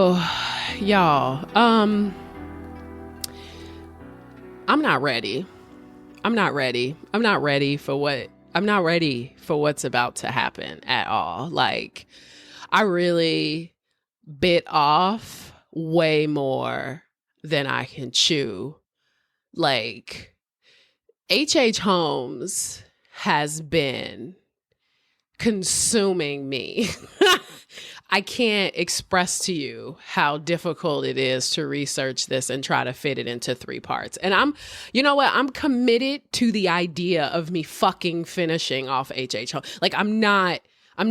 So, y'all, I'm not ready. I'm not ready. I'm not ready for what's about to happen at all. Like, I really bit off way more than I can chew. Like, H.H. Holmes has been consuming me. I can't express to you how difficult it is to research this and try to fit it into 3 parts. And you know what? I'm committed to the idea of me fucking finishing off H.H. Holmes. Like, I'm not. I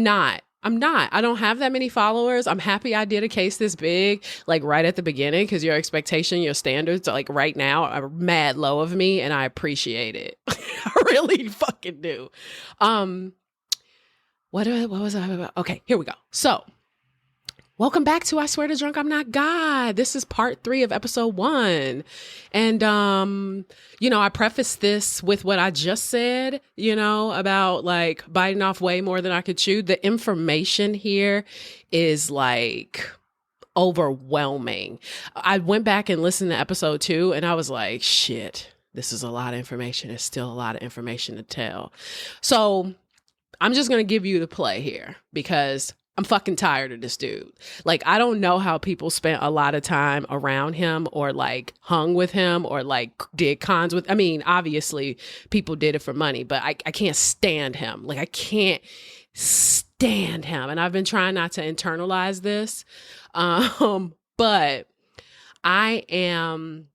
don't have that many followers. I'm happy I did a case this big, like right at the beginning, because your expectation, your standards, like right now are mad low of me, and I appreciate it. I really fucking do. What was I about? Okay, here we go. So, welcome back to I Swear to Drunk I'm Not God. This is part 3 of episode 1. And, I prefaced this with what I just said, about like biting off way more than I could chew. The information here is like overwhelming. I went back and listened to episode 2 and I was like, shit, this is a lot of information. It's still a lot of information to tell. So I'm just going to give you the play here because I'm fucking tired of this dude. Like, I don't know how people spent a lot of time around him or like hung with him or like did cons with. I mean, obviously people did it for money, but I can't stand him. Like, I can't stand him. And I've been trying not to internalize this. But I am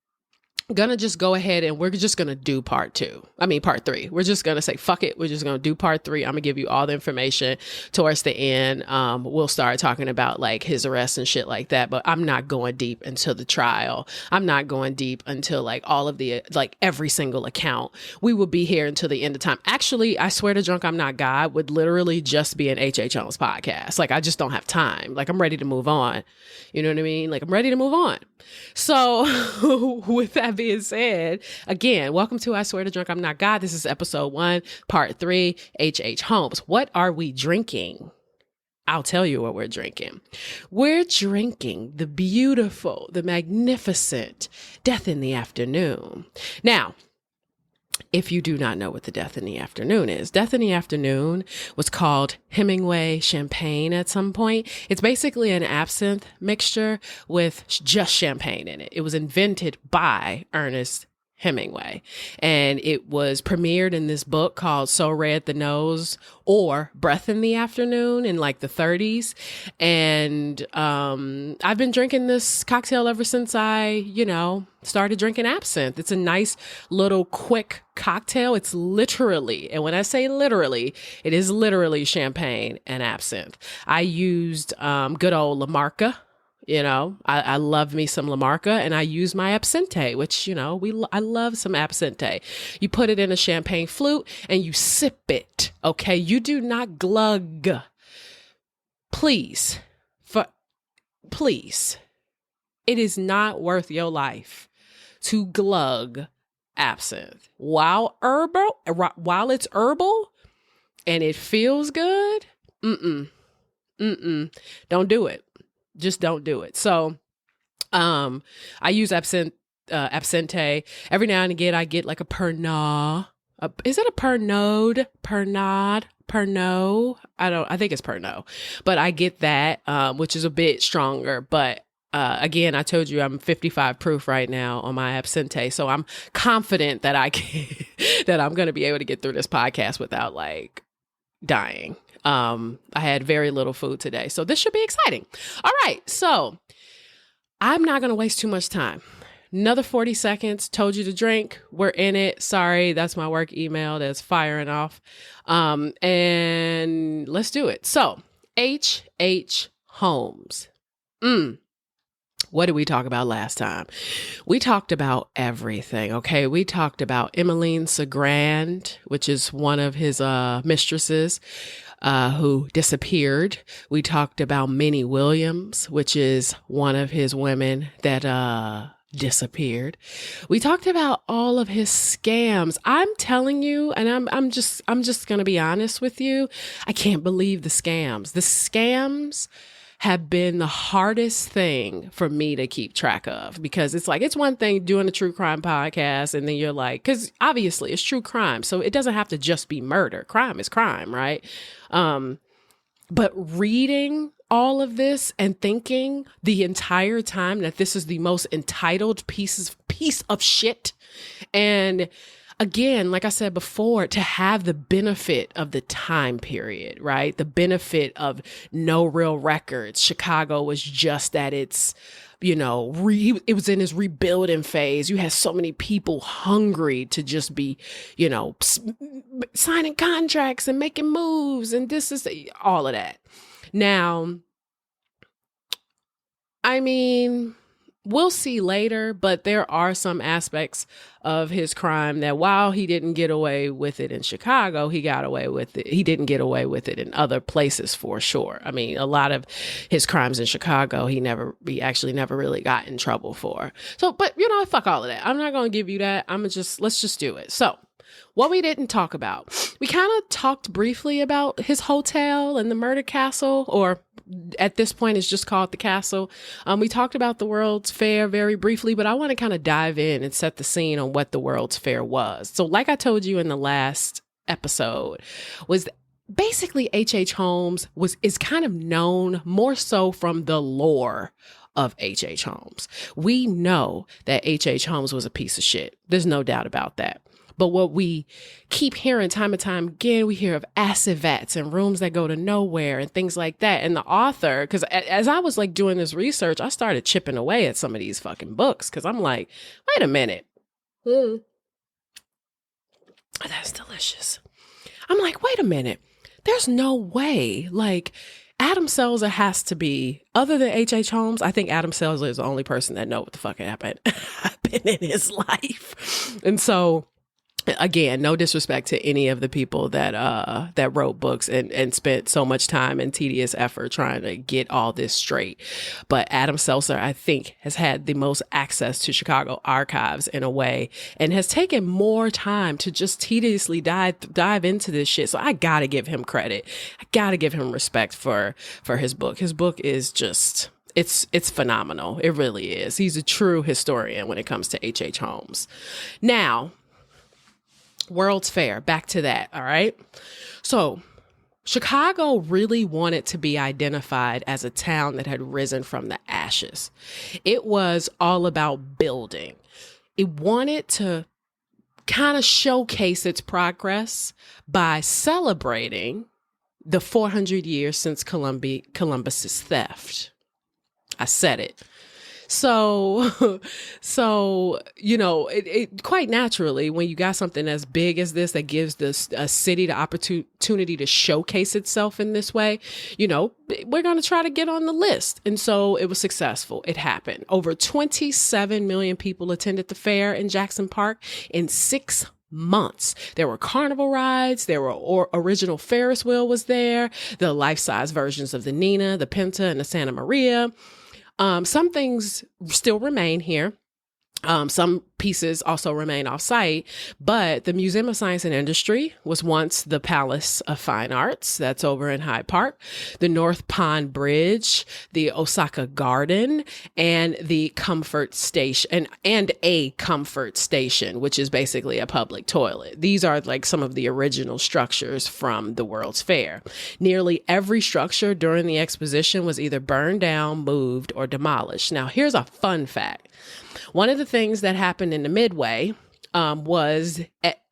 gonna just go ahead and we're just gonna do part 3. We're just gonna say, fuck it. We're just gonna do part 3. I'm gonna give you all the information towards the end. We'll start talking about like his arrest and shit like that, but I'm not going deep into the trial. I'm not going deep until like all of the, like every single account. We will be here until the end of time. Actually, I Swear to Drunk I'm Not God would literally just be an H.H. Holmes podcast. Like, I just don't have time. Like, I'm ready to move on. You know what I mean? Like, I'm ready to move on. So with that being said, again, welcome to I Swear to Drunk I'm Not God. This is episode 1, part 3, H.H. Holmes. What are we drinking? I'll tell you what we're drinking. We're drinking the beautiful, the magnificent Death in the Afternoon. Now, if you do not know what the Death in the Afternoon is, Death in the Afternoon was called Hemingway Champagne at some point. It's basically an absinthe mixture with just champagne in it. It was invented by Ernest Hemingway, and it was premiered in this book called So Red the Nose or Breath in the Afternoon in like the 30s. And I've been drinking this cocktail ever since I, started drinking absinthe. It's a nice little quick cocktail. It's literally, and when I say literally, it is literally champagne and absinthe. I used good old La Marca. I love me some La Marca, and I use my absinthe, which, I love some absinthe. You put it in a champagne flute and you sip it. Okay. You do not glug. Please. It is not worth your life to glug absinthe while it's herbal and it feels good. Don't do it. Just don't do it. So, I use absinthe. Every now and again, I get like a Pernod. Is it a Pernod? Pernod? I think it's Pernod, but I get that, which is a bit stronger. But, again, I told you I'm 55 proof right now on my absinthe. So I'm confident that that I'm going to be able to get through this podcast without like dying. I had very little food today, so this should be exciting. All right. So I'm not going to waste too much time. Another 40 seconds. Told you to drink. We're in it. Sorry. That's my work email that's firing off. And let's do it. So H.H. Holmes. What did we talk about last time? We talked about everything, okay? We talked about Emmeline Sagrand, which is one of his mistresses who disappeared. We talked about Minnie Williams, which is one of his women that disappeared. We talked about all of his scams. I'm telling you, and I'm just going to be honest with you. I can't believe the scams. The scams have been the hardest thing for me to keep track of, because it's like, it's one thing doing a true crime podcast and then you're like, because obviously it's true crime, so it doesn't have to just be murder. Crime is crime, right? But reading all of this and thinking the entire time that this is the most entitled piece of shit. And again, like I said before, to have the benefit of the time period, right? The benefit of no real records. Chicago was just at its, it was in its rebuilding phase. You had so many people hungry to just be, signing contracts and making moves, and this is all of that. Now, I mean, we'll see later, but there are some aspects of his crime that while he didn't get away with it in Chicago, he got away with it. He didn't get away with it in other places for sure. I mean, a lot of his crimes in Chicago, he actually never really got in trouble for. So, but fuck all of that. I'm not going to give you that. Let's just do it. So, what we didn't talk about, we kind of talked briefly about his hotel and the murder castle, or at this point it's just called the castle. We talked about the World's Fair very briefly, but I want to kind of dive in and set the scene on what the World's Fair was. So like I told you in the last episode, was basically H.H. Holmes is kind of known more so from the lore of H.H. Holmes. We know that H.H. Holmes was a piece of shit. There's no doubt about that. But what we keep hearing time and time again, we hear of acid vats and rooms that go to nowhere and things like that. And the author, because as I was like doing this research, I started chipping away at some of these fucking books, because I'm like, wait a minute. That's delicious. I'm like, wait a minute. There's no way. Like, Adam Seltzer has to be, other than H.H. Holmes, I think Adam Seltzer is the only person that know what the fuck happened in his life. And so, again, no disrespect to any of the people that wrote books and spent so much time and tedious effort trying to get all this straight. But Adam Seltzer, I think, has had the most access to Chicago archives in a way, and has taken more time to just tediously dive into this shit. So I gotta give him credit. I gotta give him respect for his book. His book is just, it's phenomenal. It really is. He's a true historian when it comes to H.H. Holmes. Now, World's Fair, back to that, all right? So Chicago really wanted to be identified as a town that had risen from the ashes. It was all about building. It wanted to kind of showcase its progress by celebrating the 400 years since Columbus's theft. I said it. So, it quite naturally, when you got something as big as this that gives a city the opportunity to showcase itself in this way, we're going to try to get on the list. And so it was successful. It happened. Over 27 million people attended the fair in Jackson Park in 6 months. There were carnival rides. There were original Ferris wheel was there. The life-size versions of the Nina, the Pinta, and the Santa Maria. Some things still remain here. Some pieces also remain off-site, but the Museum of Science and Industry was once the Palace of Fine Arts. That's over in Hyde Park. The North Pond Bridge, the Osaka Garden, and the Comfort Station, and a Comfort Station, which is basically a public toilet. These are like some of the original structures from the World's Fair. Nearly every structure during the exposition was either burned down, moved, or demolished. Now, here's a fun fact. One of the things that happened in the Midway was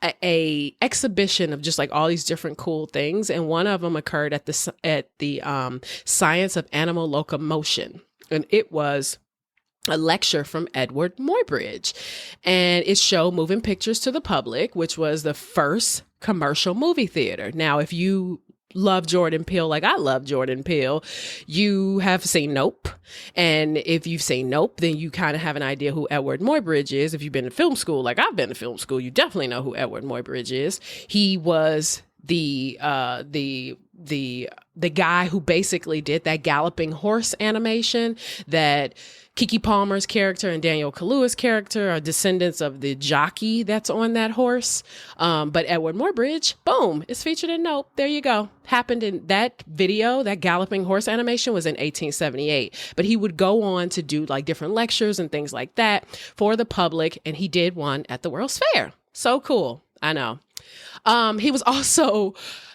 a exhibition of just like all these different cool things, and one of them occurred at the Science of Animal Locomotion, and it was a lecture from Edward Muybridge, and it showed moving pictures to the public, which was the first commercial movie theater. Now, if you love Jordan Peele like I love Jordan Peele, you have seen Nope. And if you've seen Nope, then you kind of have an idea who Edward Muybridge is. If you've been to film school like I've been to film school, you definitely know who Edward Muybridge is. He was the the guy who basically did that galloping horse animation, that Keke Palmer's character and Daniel Kaluuya's character are descendants of the jockey that's on that horse. But Edward Muybridge, boom, is featured in Nope. There you go. Happened in that video, that galloping horse animation was in 1878. But he would go on to do like different lectures and things like that for the public. And he did one at the World's Fair. So cool. I know.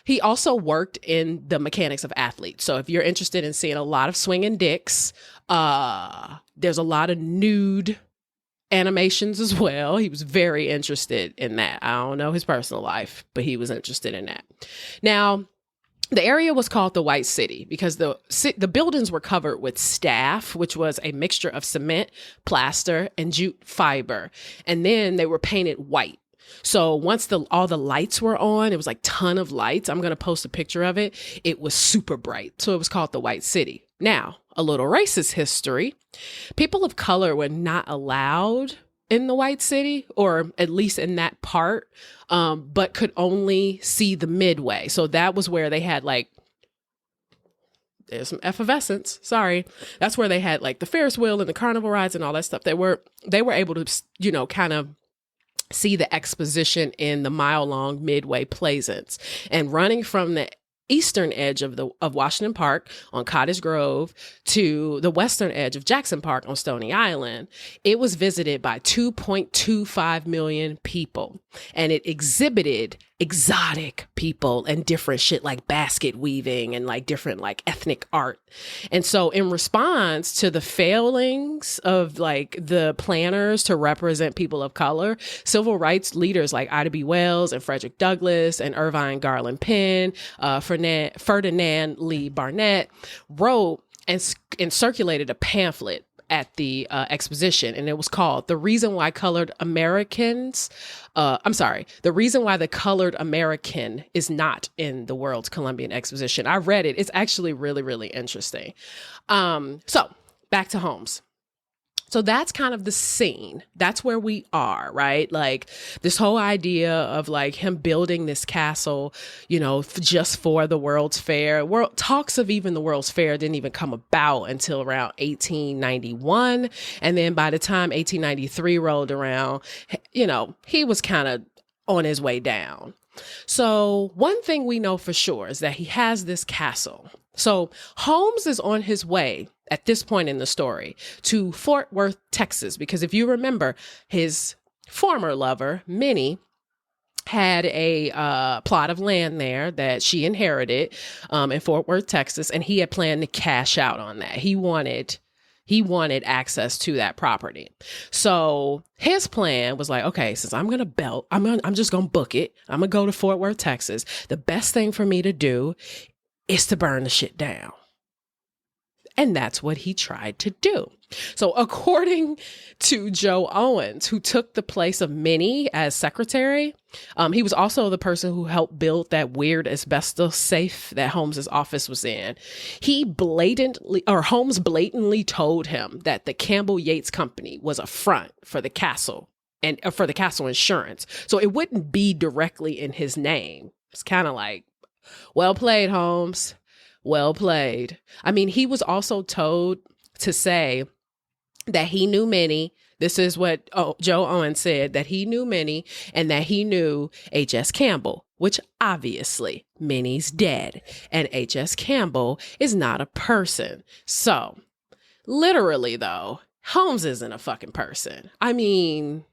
He also worked in the mechanics of athletes. So if you're interested in seeing a lot of swinging dicks, there's a lot of nude animations as well. He was very interested in that. I don't know his personal life, but he was interested in that. Now, the area was called the White City because the buildings were covered with staff, which was a mixture of cement, plaster, and jute fiber. And then they were painted white. So once all the lights were on, it was like ton of lights. I'm going to post a picture of it. It was super bright. So it was called the White City. Now, a little racist history. People of color were not allowed in the White City, or at least in that part, but could only see the midway. So that was where they had like, there's some effervescence. Sorry. That's where they had like the Ferris wheel and the carnival rides and all that stuff. They were able to, kind of see the exposition in the mile-long Midway Plaisance. And running from the eastern edge of Washington Park on Cottage Grove to the western edge of Jackson Park on Stony Island, it was visited by 2.25 million people. And it exhibited exotic people and different shit like basket weaving and like different like ethnic art. And so in response to the failings of like the planners to represent people of color, civil rights leaders like Ida B. Wells and Frederick Douglass and Irvine Garland Penn, Ferdinand Lee Barnett wrote and circulated a pamphlet at the exposition, and it was called The Reason Why the Colored American is Not in the World's Columbian Exposition. I read it. It's actually really, really interesting. So back to Holmes. So that's kind of the scene. That's where we are, right? Like this whole idea of like him building this castle, just for the World's Fair. Talks of even the World's Fair didn't even come about until around 1891. And then by the time 1893 rolled around, he was kind of on his way down. So one thing we know for sure is that he has this castle. So Holmes is on his way at this point in the story to Fort Worth, Texas, because if you remember, his former lover, Minnie, had a plot of land there that she inherited in Fort Worth, Texas, and he had planned to cash out on that. He wanted access to that property. So his plan was like, okay, since I'm just going to book it. I'm going to go to Fort Worth, Texas. The best thing for me to do is to burn the shit down. And that's what he tried to do. So according to Joe Owens, who took the place of Minnie as secretary, he was also the person who helped build that weird asbestos safe that Holmes's office was in. Holmes blatantly told him that the Campbell Yates Company was a front for the castle and for the castle insurance. So it wouldn't be directly in his name. It's kind of like, well played, Holmes. Well played. I mean, he was also told to say that he knew Minnie. This is what Joe Owens said, that he knew Minnie and that he knew H.S. Campbell, which obviously Minnie's dead and H.S. Campbell is not a person. So literally, though, Holmes isn't a fucking person. I mean,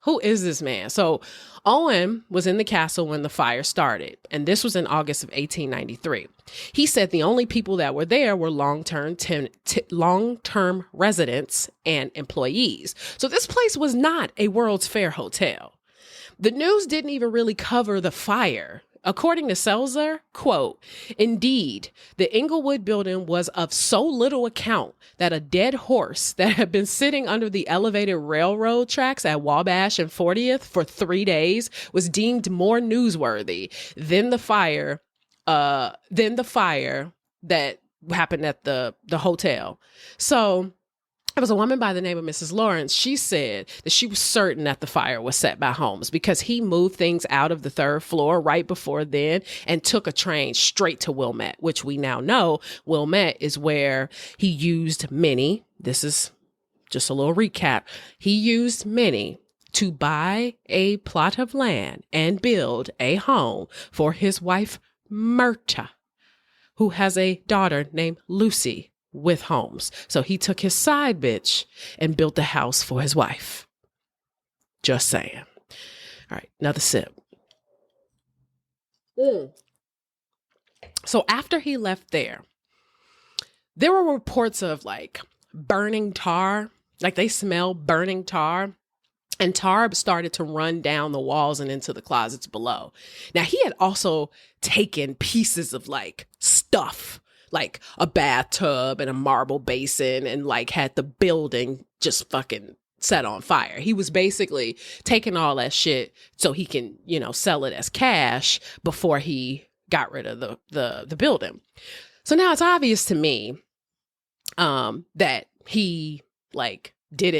who is this man? So Owen was in the castle when the fire started, and this was in August of 1893. He said the only people that were there were long-term residents and employees. So this place was not a World's Fair hotel. The news didn't even really cover the fire. According to Seltzer, quote, "Indeed, the Inglewood building was of so little account that a dead horse that had been sitting under the elevated railroad tracks at Wabash and 40th for 3 days was deemed more newsworthy than the fire that happened at the hotel." So There was a woman by the name of Mrs. Lawrence. She said that she was certain that the fire was set by Holmes because he moved things out of the third floor right before then and took a train straight to Wilmette, which we now know Wilmette is where he used Minnie. This is just a little recap. He used Minnie to buy a plot of land and build a home for his wife, Myrta, who has a daughter named Lucy with Holmes. So he took his side bitch and built the house for his wife. Just saying. All right, another sip. So after he left there were reports of like burning tar, like they smell burning tar. And tar started to run down the walls and into the closets below. Now, he had also taken pieces of like stuff, like a bathtub and a marble basin, and like had the building just fucking set on fire. He was basically taking all that shit so he can, sell it as cash before he got rid of the building. So now it's obvious to me that he like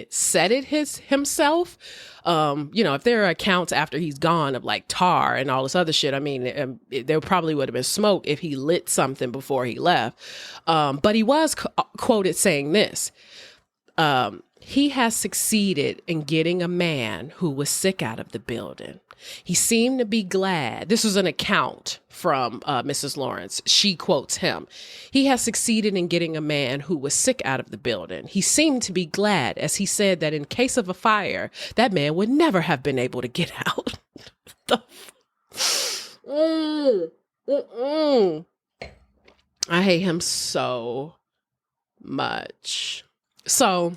set it himself. If there are accounts after he's gone of like tar and all this other shit, I mean, there probably would have been smoke if he lit something before he left. But he was quoted saying this. He has succeeded in getting a man who was sick out of the building. He seemed to be glad. This was an account from Mrs. Lawrence. She quotes him. He has succeeded in getting a man who was sick out of the building. He seemed to be glad, as he said that in case of a fire, that man would never have been able to get out. I hate him so much. So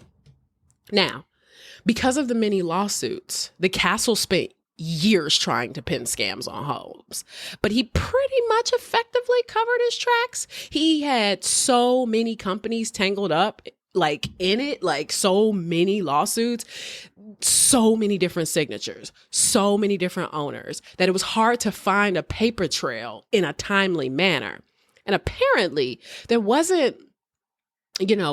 now, because of the many lawsuits, the castle spent years trying to pin scams on Holmes, but he pretty much effectively covered his tracks. He had so many companies tangled up like in it, like so many lawsuits, so many different signatures, so many different owners, that it was hard to find a paper trail in a timely manner. And apparently there wasn't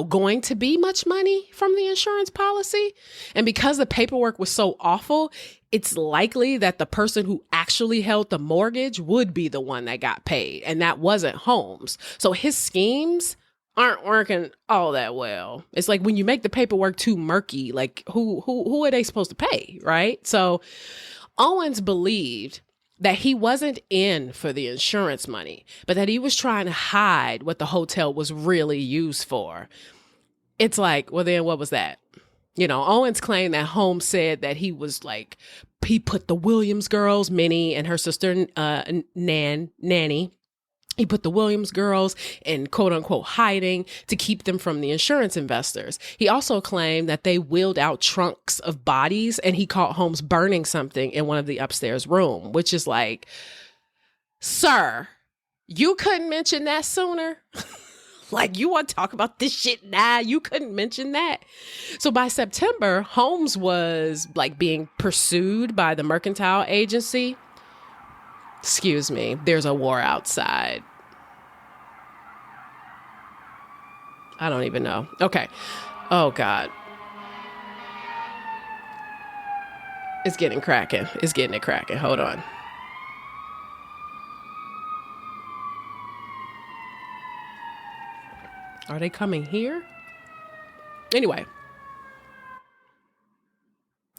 going to be much money from the insurance policy. And because the paperwork was so awful, it's likely that the person who actually held the mortgage would be the one that got paid. And that wasn't Holmes. So his schemes aren't working all that well. It's like when you make the paperwork too murky, like who are they supposed to pay? Right. So Owens believed that he wasn't in for the insurance money, but that he was trying to hide what the hotel was really used for. It's like, well, then what was that? Owens claimed that Holmes said that he put the Williams girls, Minnie and her sister, Nanny, he put the Williams girls in quote unquote hiding to keep them from the insurance investors. He also claimed that they wheeled out trunks of bodies and he caught Holmes burning something in one of the upstairs room, which is like, sir, you couldn't mention that sooner. Like, you want to talk about this shit now? You couldn't mention that. So by September, Holmes was like being pursued by the mercantile agency. Excuse me, there's a war outside. I don't even know. Okay. Oh, God. It's getting cracking. It's getting it cracking. Hold on. Are they coming here? Anyway.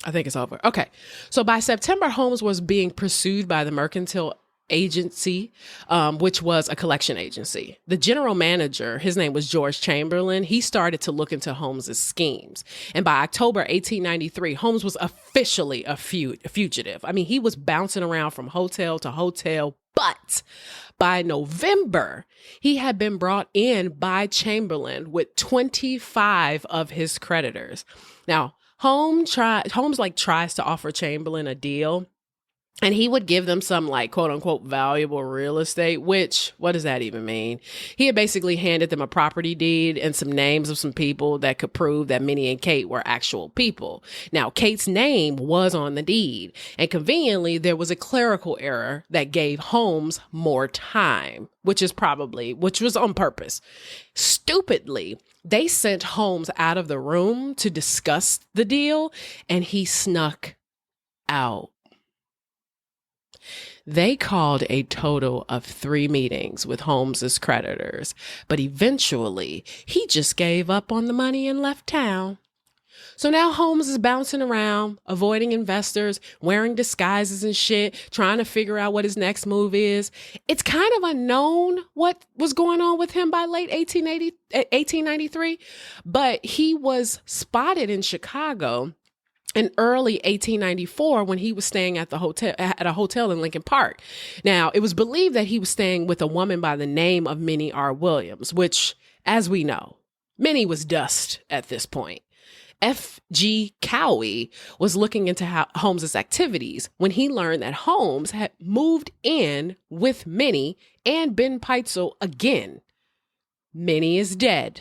I think it's over. Okay. So by September, Holmes was being pursued by the mercantile agency, which was a collection agency. The general manager, his name was George Chamberlain. He started to look into Holmes's schemes. And by October 1893, Holmes was officially a fugitive. I mean, he was bouncing around from hotel to hotel, but by November, he had been brought in by Chamberlain with 25 of his creditors. Now, Holmes tries to offer Chamberlain a deal, And he would give them some like quote unquote valuable real estate, which what does that even mean? He had basically handed them a property deed and some names of some people that could prove that Minnie and Kate were actual people. Now, Kate's name was on the deed, and conveniently there was a clerical error that gave Holmes more time, which was on purpose. Stupidly, they sent Holmes out of the room to discuss the deal, and he snuck out. They called a total of 3 meetings with Holmes's creditors, but eventually he just gave up on the money and left town. So now Holmes is bouncing around, avoiding investors, wearing disguises and shit, trying to figure out what his next move is. It's kind of unknown what was going on with him by late 1893, but he was spotted in Chicago in early 1894 when he was staying at a hotel in Lincoln Park. Now, it was believed that he was staying with a woman by the name of Minnie R. Williams, which, as we know, Minnie was dust at this point. F.G. Cowie was looking into Holmes's activities when he learned that Holmes had moved in with Minnie and Ben Peitzel again. Minnie is dead.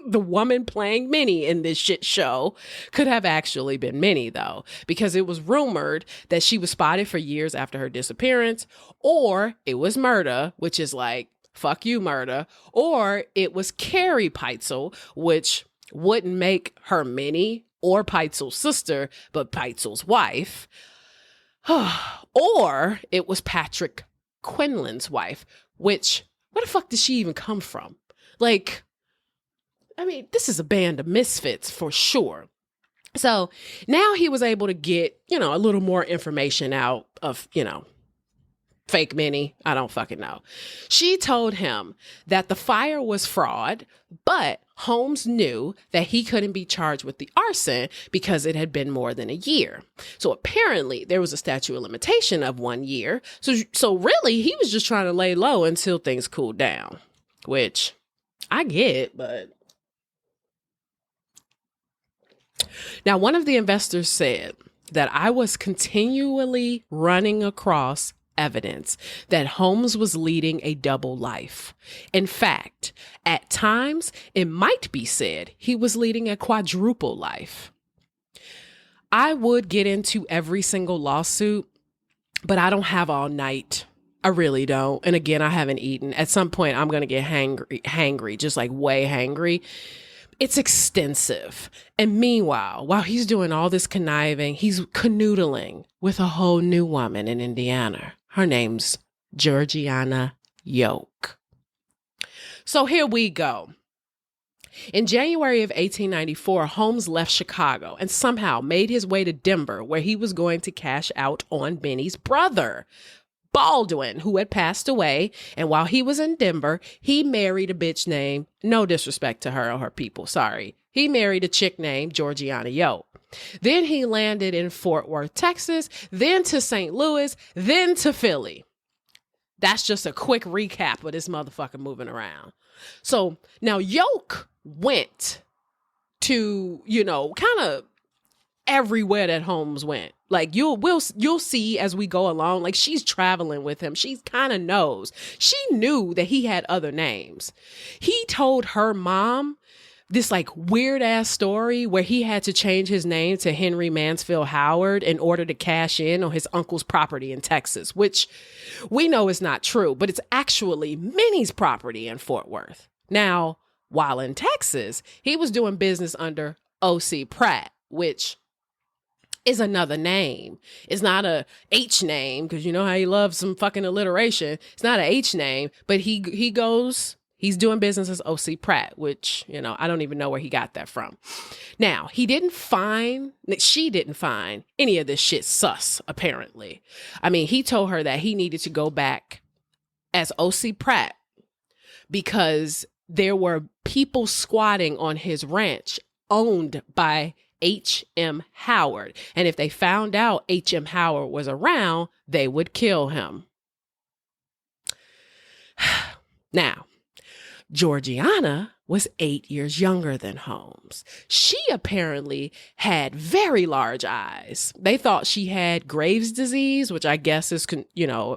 The woman playing Minnie in this shit show could have actually been Minnie, though, because it was rumored that she was spotted for years after her disappearance, or it was Murda, which is like, fuck you, Murda, or it was Carrie Peitzel, which wouldn't make her Minnie or Peitzel's sister, but Peitzel's wife, or it was Patrick Quinlan's wife, which, where the fuck did she even come from? Like, I mean, this is a band of misfits for sure. So now he was able to get, a little more information out of, fake Minnie. I don't fucking know. She told him that the fire was fraud, but Holmes knew that he couldn't be charged with the arson because it had been more than a year. So apparently there was a statute of limitation of 1 year. So really he was just trying to lay low until things cooled down, which I get, but... Now, one of the investors said that I was continually running across evidence that Holmes was leading a double life. In fact, at times, it might be said he was leading a quadruple life. I would get into every single lawsuit, but I don't have all night. I really don't. And again, I haven't eaten. At some point, I'm going to get hangry, just like way hangry. It's extensive. And meanwhile, while he's doing all this conniving, he's canoodling with a whole new woman in Indiana. Her name's Georgiana Yoke. So here we go. In January of 1894, Holmes left Chicago and somehow made his way to Denver, where he was going to cash out on Benny's brother, Baldwin, who had passed away. And while he was in Denver, he married a bitch named, no disrespect to her or her people, sorry. He married a chick named Georgiana Yoke. Then he landed in Fort Worth, Texas, then to St. Louis, then to Philly. That's just a quick recap of this motherfucker moving around. So now Yoke went to, kind of everywhere that Holmes went. Like you'll see as we go along, like she's traveling with him. She kind of knows. She knew that he had other names. He told her mom this like weird ass story where he had to change his name to Henry Mansfield Howard in order to cash in on his uncle's property in Texas, which we know is not true, but it's actually Minnie's property in Fort Worth. Now, while in Texas, he was doing business under O.C. Pratt, which is another name. It's not a H name, because you know how he loves some fucking alliteration. It's not a H name, but he's doing business as O.C. Pratt, which, I don't even know where he got that from. Now, she didn't find any of this shit sus, apparently. I mean, he told her that he needed to go back as O.C. Pratt because there were people squatting on his ranch owned by H.M. Howard. And if they found out H.M. Howard was around, they would kill him. Now, Georgiana was 8 years younger than Holmes. She apparently had very large eyes. They thought she had Graves' disease, which I guess is,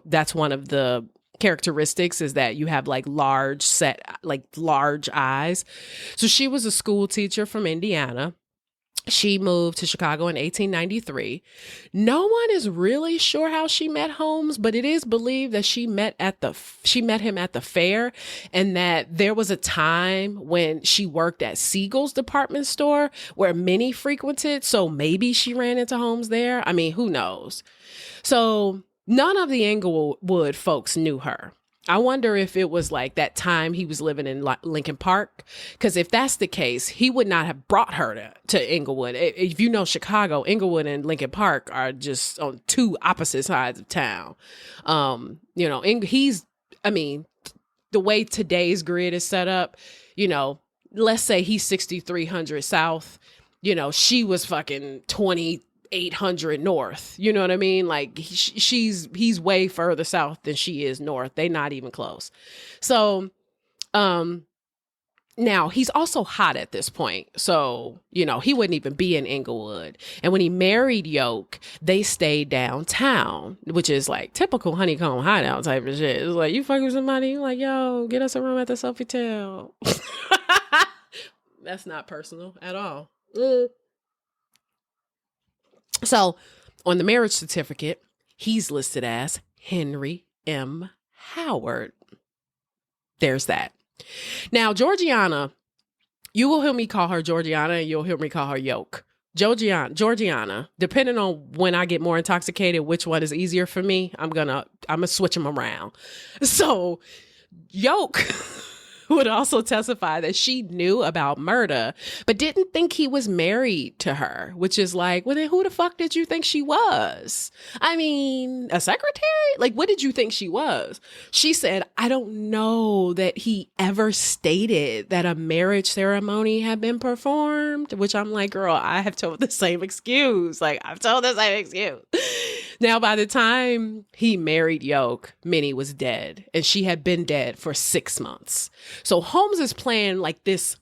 that's one of the characteristics, is that you have like large eyes. So she was a school teacher from Indiana. She moved to Chicago in 1893. No one is really sure how she met Holmes, but it is believed that she met him at the fair, and that there was a time when she worked at Siegel's department store where Minnie frequented. So maybe she ran into Holmes there. I mean, who knows? So none of the Englewood folks knew her. I wonder if it was like that time he was living in Lincoln Park, because if that's the case, he would not have brought her to Englewood. If you know Chicago, Englewood and Lincoln Park are just on two opposite sides of town. The way today's grid is set up, let's say he's 6,300 south, she was fucking 2,800 north. You know what I mean? Like he's way further south than she is north. They not even close. So, now he's also hot at this point. So, he wouldn't even be in Englewood. And when he married Yoke, they stayed downtown, which is like typical honeycomb hideout type of shit. It's like, you fuck with somebody, you like, yo, get us a room at the Sofitel. That's not personal at all. So on the marriage certificate, he's listed as Henry M. Howard. There's that. Now, Georgiana, you will hear me call her Georgiana, and you'll hear me call her Yoke. Georgiana, depending on when I get more intoxicated, which one is easier for me, I'm gonna switch them around. So Yoke would also testify that she knew about murder, but didn't think he was married to her, which is like, well, then who the fuck did you think she was? I mean, a secretary? Like, what did you think she was? She said, I don't know that he ever stated that a marriage ceremony had been performed, which I'm like, girl, I have told the same excuse. Like, I've told the same excuse. Now, by the time he married Yoke, Minnie was dead, and she had been dead for 6 months. So Holmes is playing like this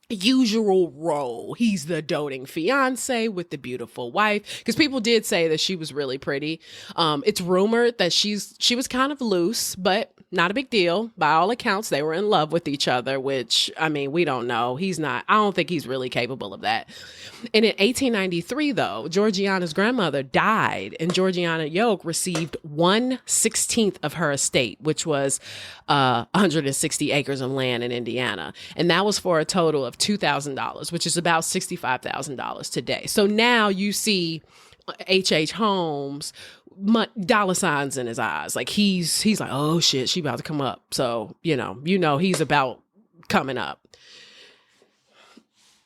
usual role. He's the doting fiance with the beautiful wife, because people did say that she was really pretty. It's rumored that she was kind of loose, but not a big deal. By all accounts, they were in love with each other, which, I mean, we don't know. I don't think he's really capable of that. And in 1893, though, Georgiana's grandmother died, and Georgiana Yoke received 1/16 of her estate, which was 160 acres of land in Indiana. And that was for a total of $2,000, which is about $65,000 today. So now you see H.H. Holmes, dollar signs in his eyes. Like he's like, oh shit, she about to come up. So, he's about coming up.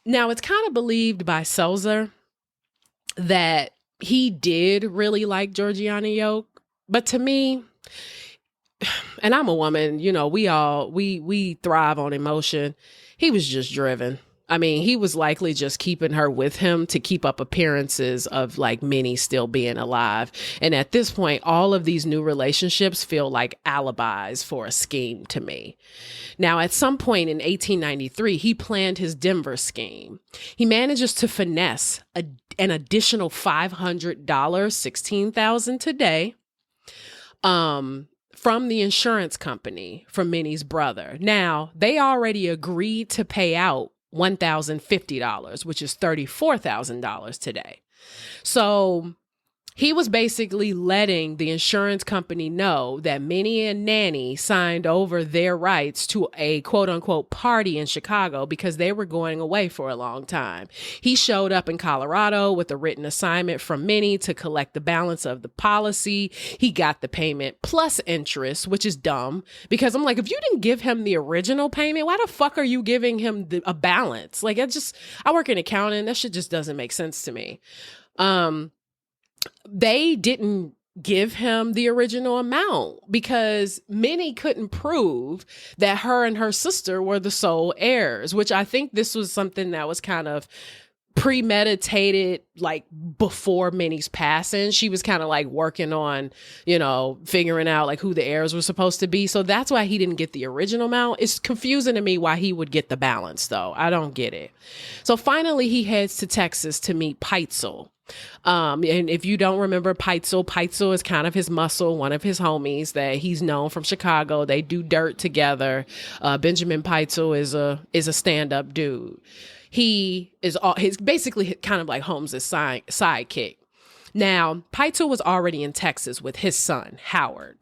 Now it's kind of believed by Seltzer that he did really like Georgiana Yoke, but to me, and I'm a woman, we thrive on emotion. He was just driven. I mean, he was likely just keeping her with him to keep up appearances of like Minnie still being alive. And at this point, all of these new relationships feel like alibis for a scheme to me. Now, at some point in 1893, he planned his Denver scheme. He manages to finesse an additional $500, $16,000 today, from the insurance company from Minnie's brother. Now, they already agreed to pay out $1,050, which is $34,000 today. So he was basically letting the insurance company know that Minnie and Nanny signed over their rights to a quote unquote party in Chicago because they were going away for a long time. He showed up in Colorado with a written assignment from Minnie to collect the balance of the policy. He got the payment plus interest, which is dumb because I'm like, if you didn't give him the original payment, why the fuck are you giving him a balance? Like I work in accounting. That shit just doesn't make sense to me. They didn't give him the original amount because Minnie couldn't prove that her and her sister were the sole heirs, which I think this was something that was kind of premeditated, like before Minnie's passing. She was kind of like working on, figuring out like who the heirs were supposed to be. So that's why he didn't get the original amount. It's confusing to me why he would get the balance though. I don't get it. So finally he heads to Texas to meet Peitzel. And if you don't remember Peitzel is kind of his muscle, one of his homies that he's known from Chicago. They do dirt together. Benjamin Peitzel is a stand-up dude. He's basically kind of like Holmes' sidekick. Now, Peitzel was already in Texas with his son, Howard.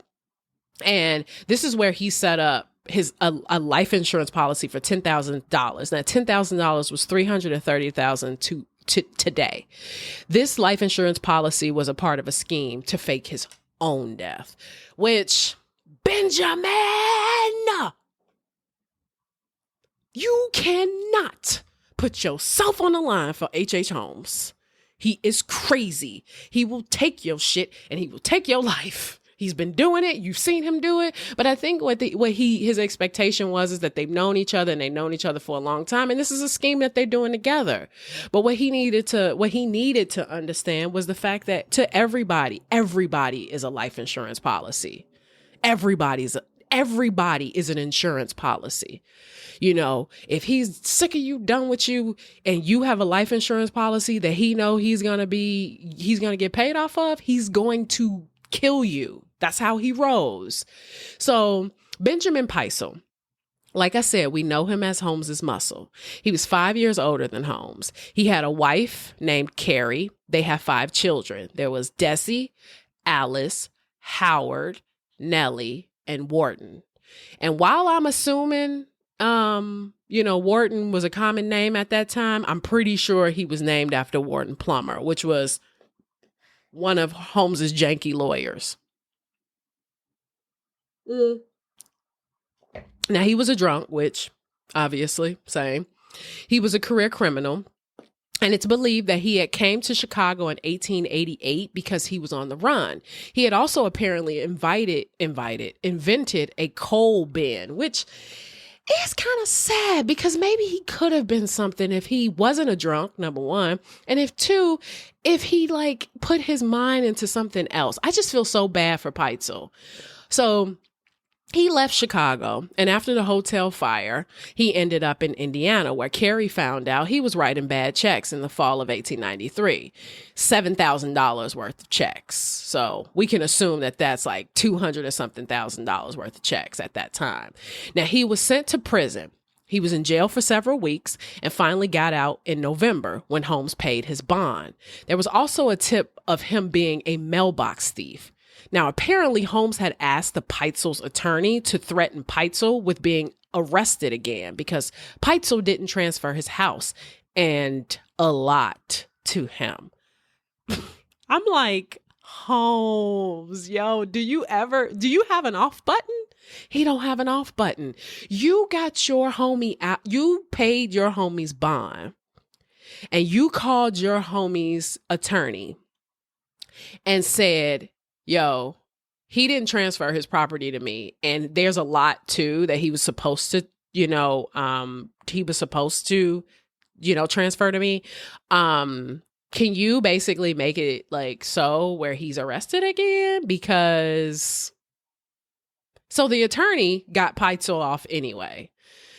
And this is where he set up a life insurance policy for $10,000. Now, $10,000 was $330,000 today. This life insurance policy was a part of a scheme to fake his own death, which, Benjamin, you cannot put yourself on the line for H.H. Holmes. He is crazy. He will take your shit and he will take your life. He's been doing it. You've seen him do it. But I think his expectation is that they've known each other and they've known each other for a long time. And this is a scheme that they're doing together. But what he needed to understand was the fact that to everybody is a life insurance policy. Everybody is an insurance policy. If he's sick of you, done with you, and you have a life insurance policy that he know he's going to get paid off of, he's going to kill you. That's how he rolls. So Benjamin Peitzel, like I said, we know him as Holmes's muscle. He was 5 years older than Holmes. He had a wife named Carrie. They have 5 children. There was Desi, Alice, Howard, Nellie, and Wharton. And while I'm assuming, Wharton was a common name at that time, I'm pretty sure he was named after Wharton Plummer, which was one of Holmes's janky lawyers. Now, he was a drunk, which obviously, same. He was a career criminal. And it's believed that he had came to Chicago in 1888 because he was on the run. He had also apparently invented a coal bin, which is kind of sad because maybe he could have been something if he wasn't a drunk, number one. And if he put his mind into something else. I just feel so bad for Peitzel. So he left Chicago, and after the hotel fire, he ended up in Indiana, where Carrie found out he was writing bad checks in the fall of 1893, $7,000 worth of checks. So we can assume that that's like $200 or something thousand worth of checks at that time. Now, he was sent to prison. He was in jail for several weeks and finally got out in November when Holmes paid his bond. There was also a tip of him being a mailbox thief. Now, apparently, Holmes had asked the Peitzel's attorney to threaten Peitzel with being arrested again because Peitzel didn't transfer his house and a lot to him. I'm like, Holmes, yo, do you have an off button? He don't have an off button. You got your homie out. You paid your homie's bond and you called your homie's attorney and said, yo, he didn't transfer his property to me. And there's a lot too that he was supposed to, transfer to me. Can you basically make it like so where he's arrested again? Because so the attorney got Peitzel off anyway.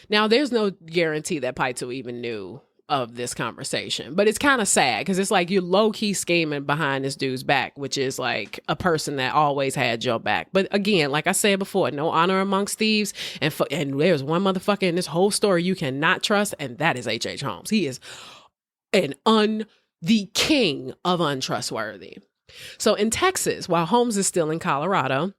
Now there's no guarantee that Peitzel even knew of this conversation, but it's kind of sad because it's like you're low-key scheming behind this dude's back, which is like a person that always had your back. But again, like I said before, no honor amongst thieves, and there's one motherfucker in this whole story you cannot trust, and that is H.H. Holmes. He is the king of untrustworthy. So in Texas, while Holmes is still in Colorado,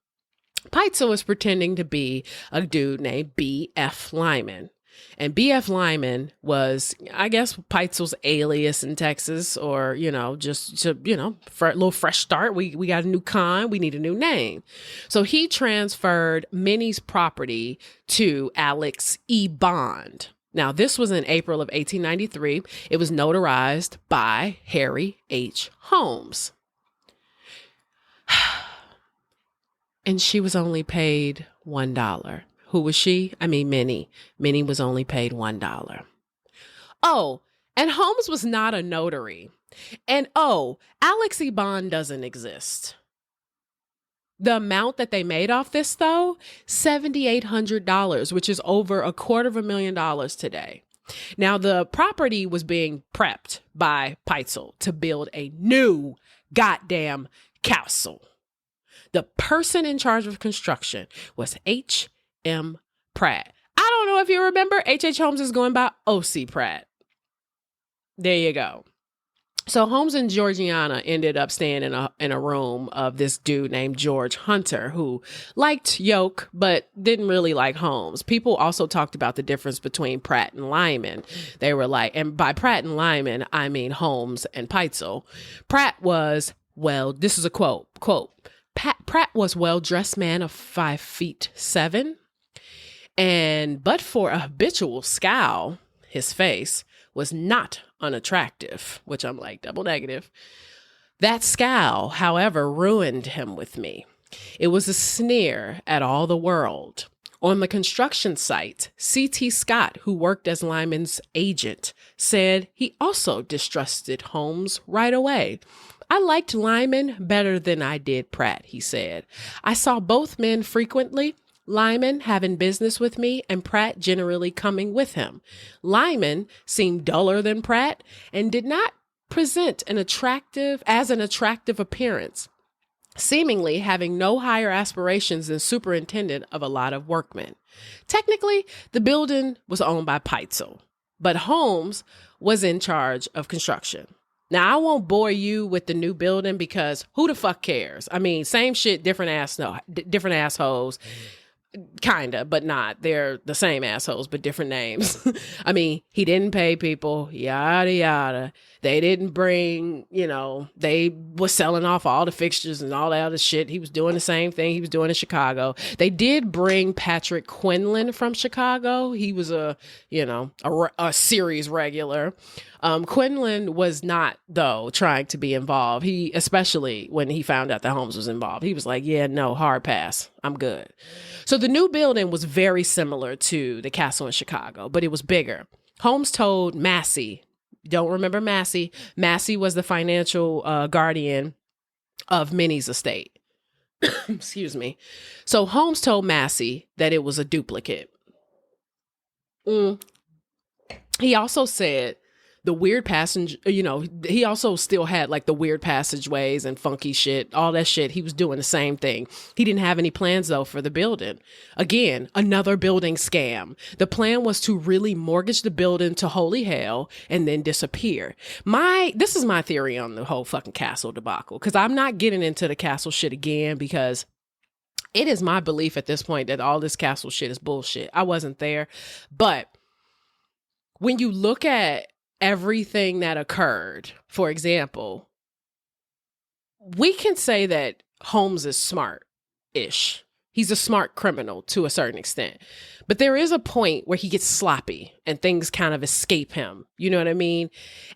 Peitzel is pretending to be a dude named B.F. Lyman. And B.F. Lyman was, I guess, Peitzel's alias in Texas, or, just to, for a little fresh start. We got a new con. We need a new name. So he transferred Minnie's property to Alex E. Bond. Now, this was in April of 1893. It was notarized by Harry H. Holmes. And she was only paid $1. Who was she? I mean, Minnie. Minnie was only paid $1. Oh, And Holmes was not a notary. And oh, Alex E. Bond doesn't exist. The amount that they made off this, though, $7,800, which is over $250,000 today. Now, the property was being prepped by Peitzel to build a new goddamn castle. The person in charge of construction was H.M. Pratt. I don't know if you remember, H.H. Holmes is going by O.C. Pratt. There you go. So Holmes and Georgiana ended up staying in a room of this dude named George Hunter, who liked Yoke, but didn't really like Holmes. People also talked about the difference between Pratt and Lyman. They were like, and by Pratt and Lyman, I mean Holmes and Peitzel. Pratt was, well, this is a quote, Pratt was well-dressed man of 5'7", and but for a habitual scowl, his face was not unattractive, which I'm like, double negative. That scowl, however, ruined him with me. It was a sneer at all the world. On the construction site, C.T. Scott, who worked as Lyman's agent, said he also distrusted Holmes right away. I liked Lyman better than I did Pratt, he said. I saw both men frequently, Lyman having business with me and Pratt generally coming with him. Lyman seemed duller than Pratt and did not present an attractive appearance, seemingly having no higher aspirations than superintendent of a lot of workmen. Technically, the building was owned by Peitzel, but Holmes was in charge of construction. Now, I won't bore you with the new building because who the fuck cares? I mean, same shit, different assholes. Kinda, but not. They're the same assholes, but different names. I mean, he didn't pay people, yada, yada. They didn't bring, they was selling off all the fixtures and all that other shit. He was doing the same thing he was doing in Chicago. They did bring Patrick Quinlan from Chicago. He was a series regular. Quinlan was not, though, trying to be involved. Especially when he found out that Holmes was involved, he was like, yeah, no, hard pass. I'm good. So the new building was very similar to the castle in Chicago, but it was bigger. Holmes told Massey, don't remember Massey? Massey was the financial guardian of Minnie's estate. Excuse me. So Holmes told Massey that it was a duplicate. He also said the weird passage, he also still had like the weird passageways and funky shit, all that shit. He was doing the same thing. He didn't have any plans though for the building. Again, another building scam. The plan was to really mortgage the building to holy hell and then disappear. This is my theory on the whole fucking castle debacle, because I'm not getting into the castle shit again because it is my belief at this point that all this castle shit is bullshit. I wasn't there. But when you look at everything that occurred, for example, we can say that Holmes is smart-ish. He's a smart criminal to a certain extent. But there is a point where he gets sloppy and things kind of escape him. You know what I mean?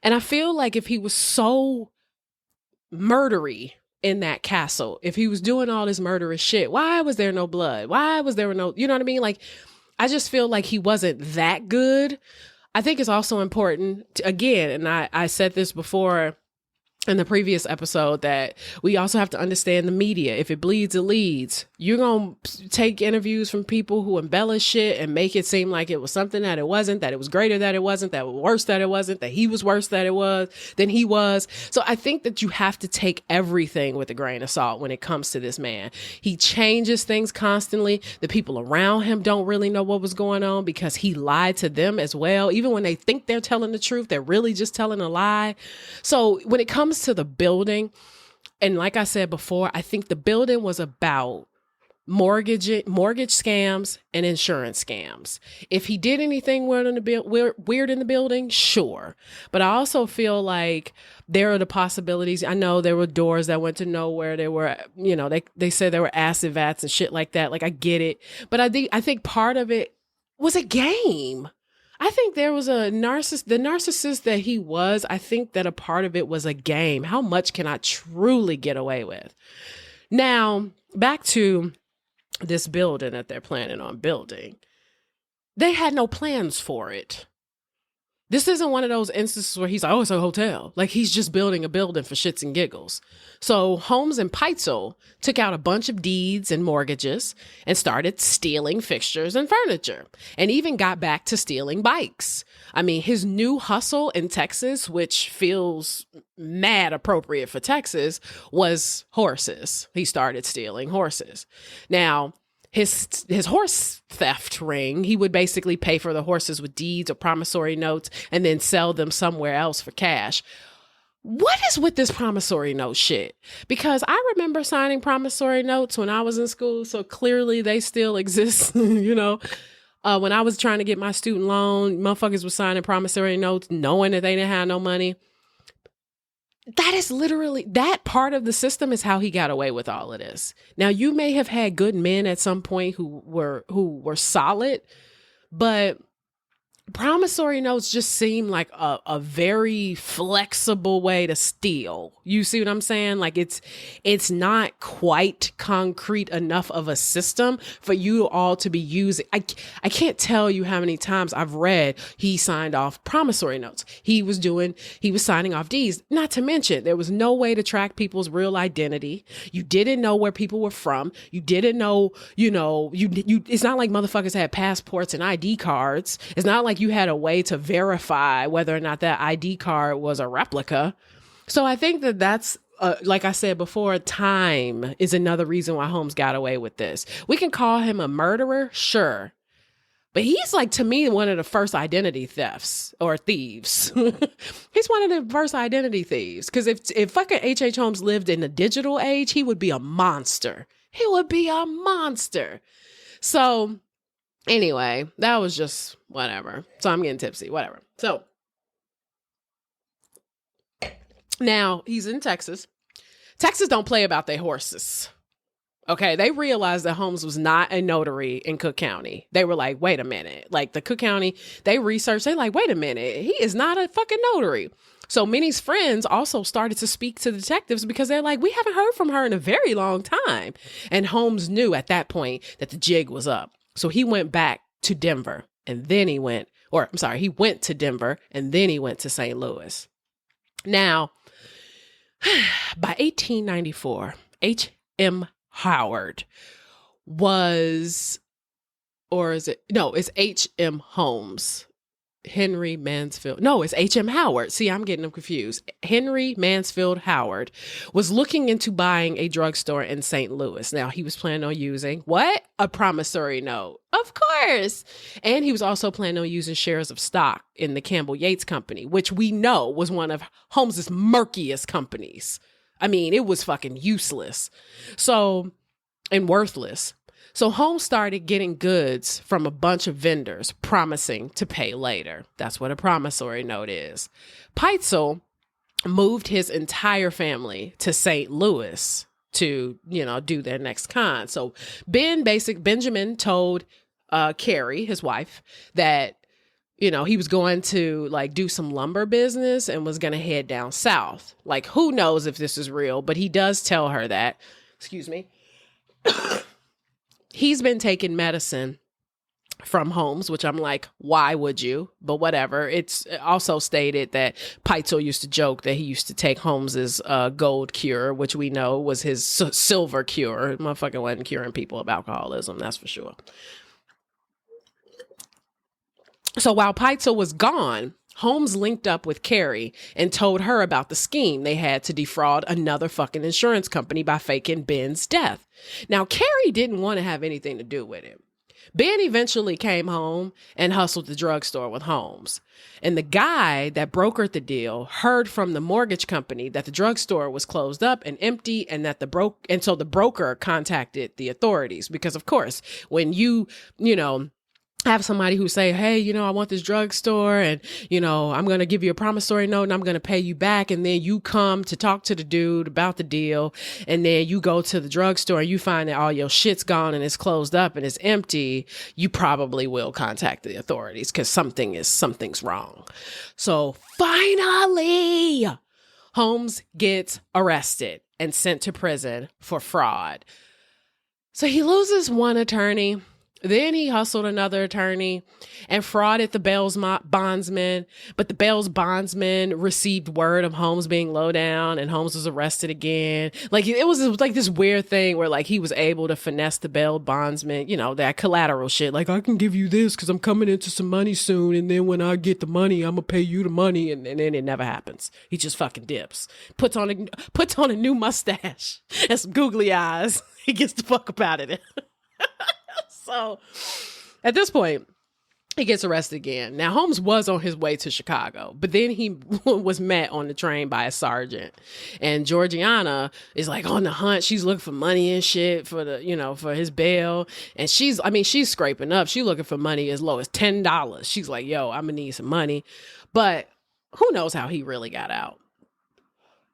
And I feel like if he was so murdery in that castle, if he was doing all this murderous shit, why was there no blood? Why was there no, you know what I mean? Like, I just feel like he wasn't that good. I think it's also important, again, and I said this before in the previous episode, that we also have to understand the media. If it bleeds, it leads. You're going to take interviews from people who embellish shit and make it seem like it was something that it wasn't, that it was greater that it wasn't, that was worse that it wasn't, that he was worse that it was than he was. So I think that you have to take everything with a grain of salt when it comes to this man. He changes things constantly. The people around him don't really know what was going on because he lied to them as well. Even when they think they're telling the truth, they're really just telling a lie. So when it comes to the building, and like I said before, I think the building was about mortgage scams and insurance scams. If he did anything weird in the building, sure. But I also feel like there are the possibilities. I know there were doors that went to nowhere. There were, they said there were acid vats and shit like that. Like, I get it. But I think part of it was a game. I think there was the narcissist that he was. I think that a part of it was a game. How much can I truly get away with? Now, back to this building that they're planning on building. They had no plans for it. This isn't one of those instances where he's like, oh, it's a hotel. Like, he's just building a building for shits and giggles. So Holmes and Peitzel took out a bunch of deeds and mortgages and started stealing fixtures and furniture, and even got back to stealing bikes. I mean, his new hustle in Texas, which feels mad appropriate for Texas, was horses. He started stealing horses. Now, his horse theft ring, he would basically pay for the horses with deeds or promissory notes and then sell them somewhere else for cash. What is with this promissory note shit? Because I remember signing promissory notes when I was in school, so clearly they still exist, you know. When I was trying to get my student loan, motherfuckers were signing promissory notes knowing that they didn't have no money. That is literally, that part of the system is how he got away with all of this. Now, you may have had good men at some point who were solid, but promissory notes just seem like a very flexible way to steal. You see what I'm saying? Like, it's not quite concrete enough of a system for you all to be using. I can't tell you how many times I've read he signed off promissory notes. He was signing off deeds. Not to mention, there was no way to track people's real identity. You didn't know where people were from. You didn't know, it's not like motherfuckers had passports and ID cards. It's not like you had a way to verify whether or not that ID card was a replica. So I think that's, like I said before, time is another reason why Holmes got away with this. We can call him a murderer, sure. But he's like, to me, one of the first identity thefts or thieves. He's one of the first identity thieves. Because if fucking H.H. Holmes lived in the digital age, he would be a monster. He would be a monster. So anyway, that was just whatever. So I'm getting tipsy, whatever. So now he's in Texas. Texas don't play about their horses. Okay, they realized that Holmes was not a notary in Cook County. They were like, wait a minute. Like, the Cook County, they researched, they like, wait a minute. He is not a fucking notary. So Minnie's friends also started to speak to detectives because they're like, we haven't heard from her in a very long time. And Holmes knew at that point that the jig was up. So he went back to Denver and then he went to Denver and then he went to St. Louis. Now, by 1894, H.M. Howard it's H.M. Holmes. Henry Mansfield. No, it's H.M. Howard. See, I'm getting them confused. Henry Mansfield Howard was looking into buying a drugstore in St. Louis. Now, he was planning on using what? A promissory note. Of course. And he was also planning on using shares of stock in the Campbell Yates Company, which we know was one of Holmes's murkiest companies. I mean, it was fucking useless. And worthless. So Holmes started getting goods from a bunch of vendors promising to pay later. That's what a promissory note is. Peitzel moved his entire family to St. Louis to, do their next con. So Benjamin told Carrie, his wife, that, he was going to do some lumber business and was going to head down south. Like, who knows if this is real, but he does tell her that, excuse me, he's been taking medicine from Holmes, which I'm like, why would you? But whatever. It's also stated that Peitzel used to joke that he used to take Holmes's gold cure, which we know was his silver cure. Motherfucker wasn't curing people of alcoholism, that's for sure. So while Peitzel was gone, Holmes linked up with Carrie and told her about the scheme they had to defraud another fucking insurance company by faking Ben's death. Now, Carrie didn't want to have anything to do with it. Ben eventually came home and hustled the drugstore with Holmes. And the guy that brokered the deal heard from the mortgage company that the drugstore was closed up and empty, and that so the broker contacted the authorities. Because of course, when you have somebody who say, hey, I want this drugstore and, I'm going to give you a promissory note and I'm going to pay you back. And then you come to talk to the dude about the deal. And then you go to the drugstore and you find that all your shit's gone and it's closed up and it's empty. You probably will contact the authorities because something's wrong. So finally, Holmes gets arrested and sent to prison for fraud. So he loses one attorney. Then he hustled another attorney and frauded the bail's bondsman. But the bail's bondsman received word of Holmes being low down, and Holmes was arrested again. Like it was like this weird thing where like he was able to finesse the bail bondsman, you know, that collateral shit. Like, I can give you this because I'm coming into some money soon, and then when I get the money, I'm gonna pay you the money, and then it never happens. He just fucking dips, puts on a new mustache and some googly eyes. He gets the fuck up out of there. So at this point, he gets arrested again. Now, Holmes was on his way to Chicago, but then he was met on the train by a sergeant. And Georgiana is like on the hunt. She's looking for money and shit for the, you know, for his bail. And she's scraping up. She's looking for money as low as $10. She's like, yo, I'm gonna need some money. But who knows how he really got out.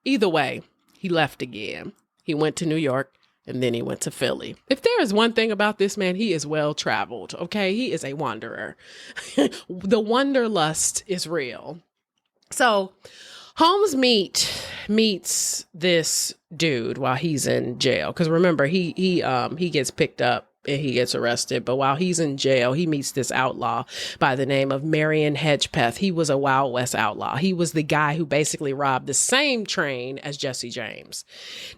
Either way, he left again. He went to New York. And then he went to Philly. If there is one thing about this man, he is well traveled. Okay. He is a wanderer. The wanderlust is real. So Holmes meets this dude while he's in jail. Because remember, he gets picked up and he gets arrested. But while he's in jail, he meets this outlaw by the name of Marion Hedgepeth. He was a Wild West outlaw. He was the guy who basically robbed the same train as Jesse James.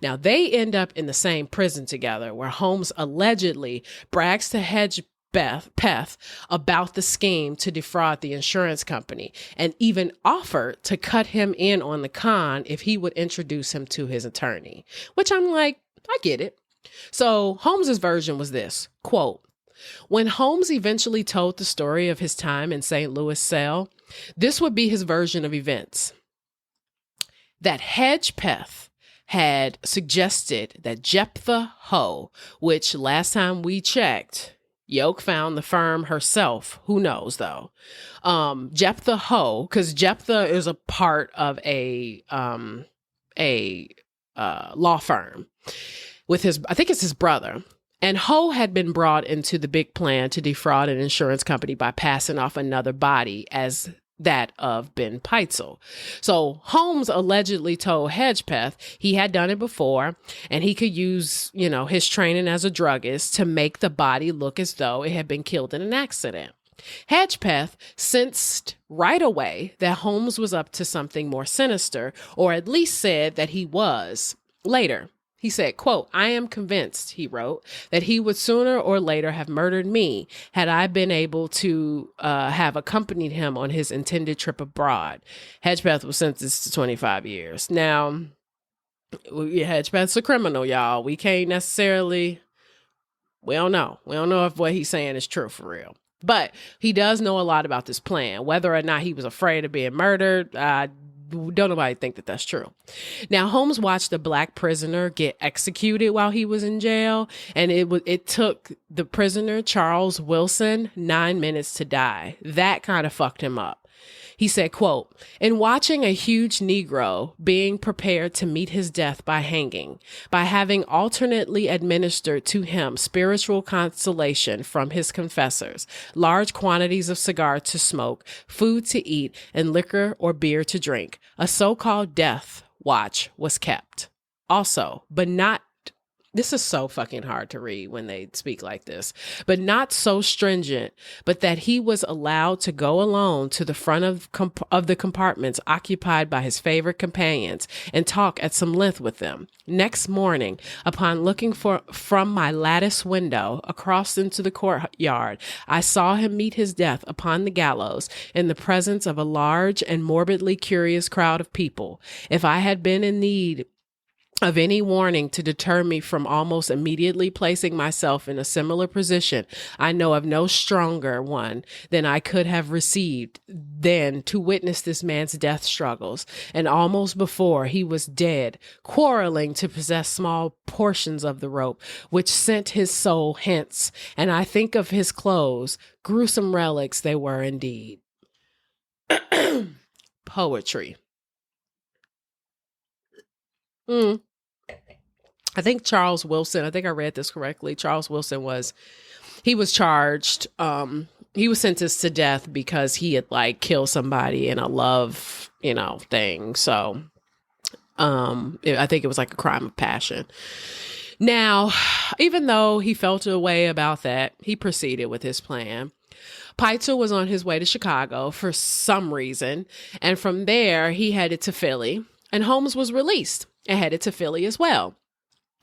Now, they end up in the same prison together, where Holmes allegedly brags to Hedgepeth about the scheme to defraud the insurance company, and even offered to cut him in on the con if he would introduce him to his attorney. Which I'm like, I get it. So Holmes's version was this, quote, when Holmes eventually told the story of his time in St. Louis cell, this would be his version of events. That Hedgepeth had suggested that Jephthah Hoe, which last time we checked, Yoke found the firm herself. Who knows though? Jephthah Hoe, because Jephthah is a part of a law firm with I think it's his brother. And Hoe had been brought into the big plan to defraud an insurance company by passing off another body as that of Ben Peitzel. So Holmes allegedly told Hedgepeth he had done it before, and he could use, you know, his training as a druggist to make the body look as though it had been killed in an accident. Hedgepeth sensed right away that Holmes was up to something more sinister, or at least said that he was. Later, he said, quote, I am convinced, he wrote, that he would sooner or later have murdered me had I been able to have accompanied him on his intended trip abroad. Hedgepeth was sentenced to 25 years. Now, Hedgepeth's a criminal, y'all. We don't know. We don't know if what he's saying is true for real. But he does know a lot about this plan. Whether or not he was afraid of being murdered, don't nobody think that that's true. Now, Holmes watched a black prisoner get executed while he was in jail, and it took the prisoner, Charles Wilson, 9 minutes to die. That kind of fucked him up. He said, quote, in watching a huge Negro being prepared to meet his death by hanging, by having alternately administered to him spiritual consolation from his confessors, large quantities of cigar to smoke, food to eat, and liquor or beer to drink, a so-called death watch was kept. Also, but not this is so fucking hard to read when they speak like this, but not so stringent, but that he was allowed to go alone to the front of the compartments occupied by his favorite companions and talk at some length with them. Next morning, upon looking from my lattice window across into the courtyard, I saw him meet his death upon the gallows in the presence of a large and morbidly curious crowd of people. If I had been in need of any warning to deter me from almost immediately placing myself in a similar position, I know of no stronger one than I could have received than to witness this man's death struggles, and almost before he was dead, quarreling to possess small portions of the rope, which sent his soul hence, and I think of his clothes, gruesome relics they were indeed. Poetry. I think Charles Wilson, I think I read this correctly. Charles Wilson was charged. He was sentenced to death because he had killed somebody in a love, thing. So, I think it was like a crime of passion. Now, even though he felt a way about that, he proceeded with his plan. Peitzel was on his way to Chicago for some reason, and from there he headed to Philly, and Holmes was released and headed to Philly as well.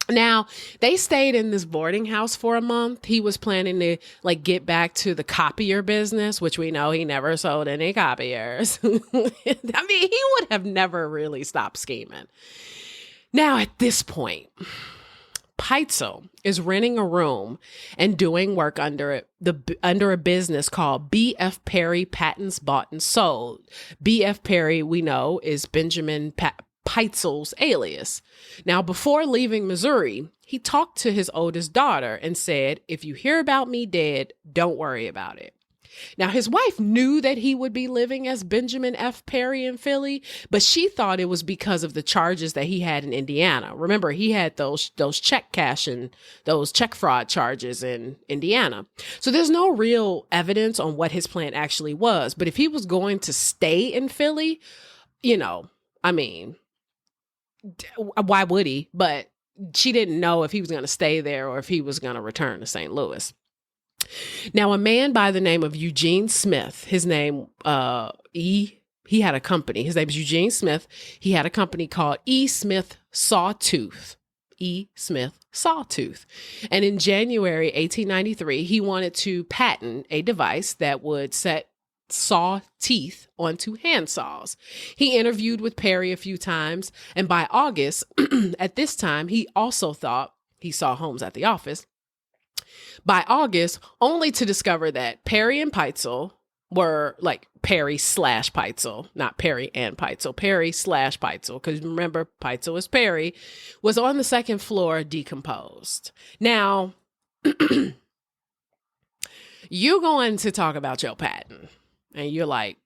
Now, they stayed in this boarding house for a month. He was planning to get back to the copier business, which we know he never sold any copiers. I mean, he would have never really stopped scheming. Now, at this point, Peitzel is renting a room and doing work under a business called B.F. Perry Patents Bought and Sold. B.F. Perry, we know, is Benjamin Peitzel's alias. Now, before leaving Missouri, he talked to his oldest daughter and said, "If you hear about me dead, don't worry about it." Now, his wife knew that he would be living as Benjamin F. Perry in Philly, but she thought it was because of the charges that he had in Indiana. Remember, he had those check cashing, those check fraud charges in Indiana. So there's no real evidence on what his plan actually was. But if he was going to stay in Philly, I mean, why would he? But she didn't know if he was going to stay there or if he was going to return to St. Louis. Now, a man by the name of Eugene Smith, his name, he had a company. His name is Eugene Smith. He had a company called E. Smith Sawtooth. E. Smith Sawtooth. And in January 1893, he wanted to patent a device that would set saw teeth onto hand saws. He interviewed with Perry a few times, and by August, at this time, he also thought he saw Holmes at the office. By August, only to discover that Perry and Peitzel were Perry/Peitzel, not Perry and Peitzel, Perry/Peitzel, because remember, Peitzel is Perry, was on the second floor decomposed. Now, you going to talk about your patent, and you're like,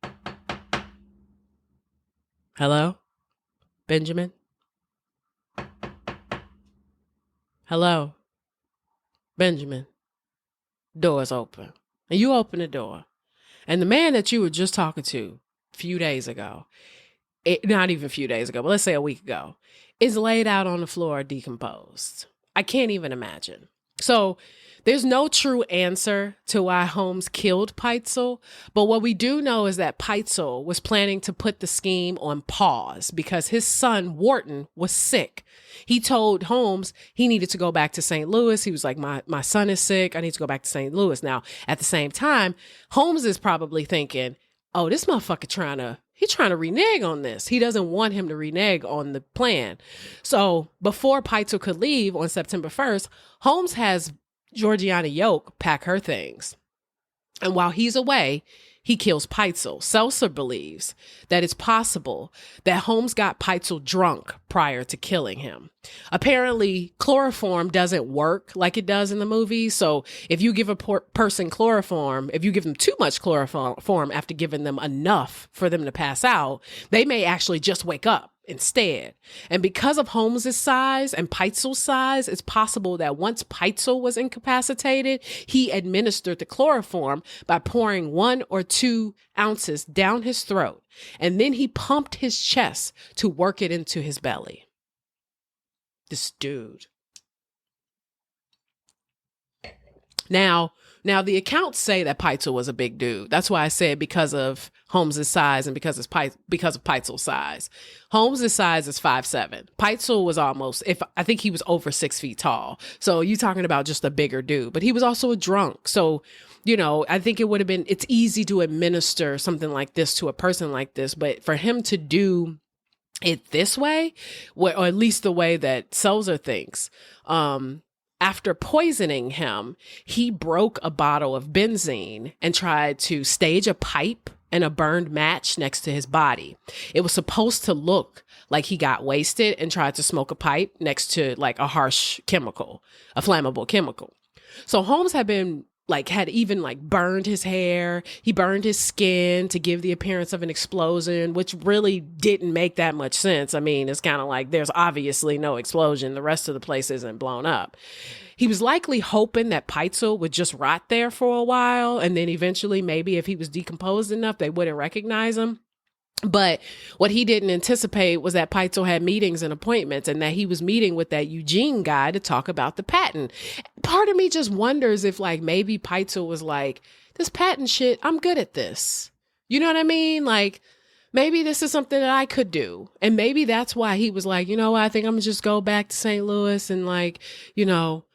"Hello, Benjamin? Hello, Benjamin?" Door's open. And you open the door. And the man that you were just talking to a few days ago, not even a few days ago, but let's say a week ago, is laid out on the floor decomposed. I can't even imagine. So there's no true answer to why Holmes killed Peitzel, but what we do know is that Peitzel was planning to put the scheme on pause because his son, Wharton, was sick. He told Holmes he needed to go back to St. Louis. He was like, my son is sick. I need to go back to St. Louis. Now, at the same time, Holmes is probably thinking, oh, this motherfucker trying to renege on this. He doesn't want him to renege on the plan. So before Peitzel could leave on September 1st, Holmes has Georgiana Yoke pack her things. And while he's away, he kills Peitzel. Seltzer believes that it's possible that Holmes got Peitzel drunk prior to killing him. Apparently, chloroform doesn't work like it does in the movie. So if you give a person chloroform, if you give them too much chloroform after giving them enough for them to pass out, they may actually just wake up instead. And because of Holmes's size and Peitzel's size, it's possible that once Peitzel was incapacitated, he administered the chloroform by pouring 1 or 2 ounces down his throat, and then he pumped his chest to work it into his belly. This dude. Now the accounts say that Peitzel was a big dude. That's why I said because of Holmes's size and because of Peitzel's size. Holmes's size is 5'7". Peitzel was I think he was over 6 feet tall. So you're talking about just a bigger dude, but he was also a drunk. So, I think it's easy to administer something like this to a person like this, but for him to do it this way, or at least the way that Seltzer thinks, after poisoning him, he broke a bottle of benzene and tried to stage a pipe and a burned match next to his body. It was supposed to look like he got wasted and tried to smoke a pipe next to like a harsh chemical, a flammable chemical. So Holmes had even burned his hair. He burned his skin to give the appearance of an explosion, which really didn't make that much sense. I mean, it's kind of like there's obviously no explosion. The rest of the place isn't blown up. He was likely hoping that Peitzel would just rot there for a while. And then eventually, maybe if he was decomposed enough, they wouldn't recognize him. But what he didn't anticipate was that Peitzel had meetings and appointments, and that he was meeting with that Eugene guy to talk about the patent. Part of me just wonders if like maybe Peitzel was like, this patent shit, I'm good at this. You know what I mean? Like maybe this is something that I could do. And maybe that's why he was like, you know what, I think I'm gonna just go back to St. Louis and like, you know,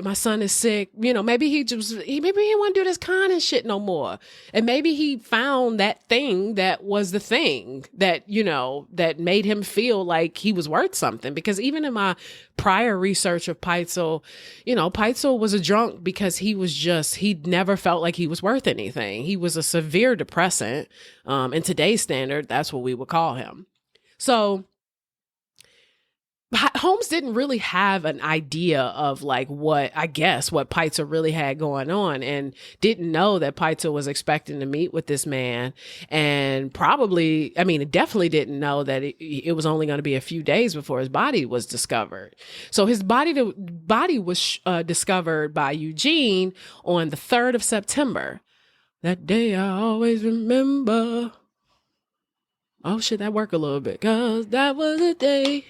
my son is sick. You know, maybe maybe he didn't want to do this con and shit no more. And maybe he found that thing that was the thing that, you know, that made him feel like he was worth something. Because even in my prior research of Peitzel, you know, Peitzel was a drunk because he'd never felt like he was worth anything. He was a severe depressant. In today's standard, that's what we would call him. So Holmes didn't really have an idea of like what Peitzel really had going on, and didn't know that Peitzel was expecting to meet with this man. And definitely didn't know that it was only going to be a few days before his body was discovered. So his body was discovered by Eugene on the 3rd of September. That day I always remember. Oh shit, that worked a little bit. 'Cause that was the day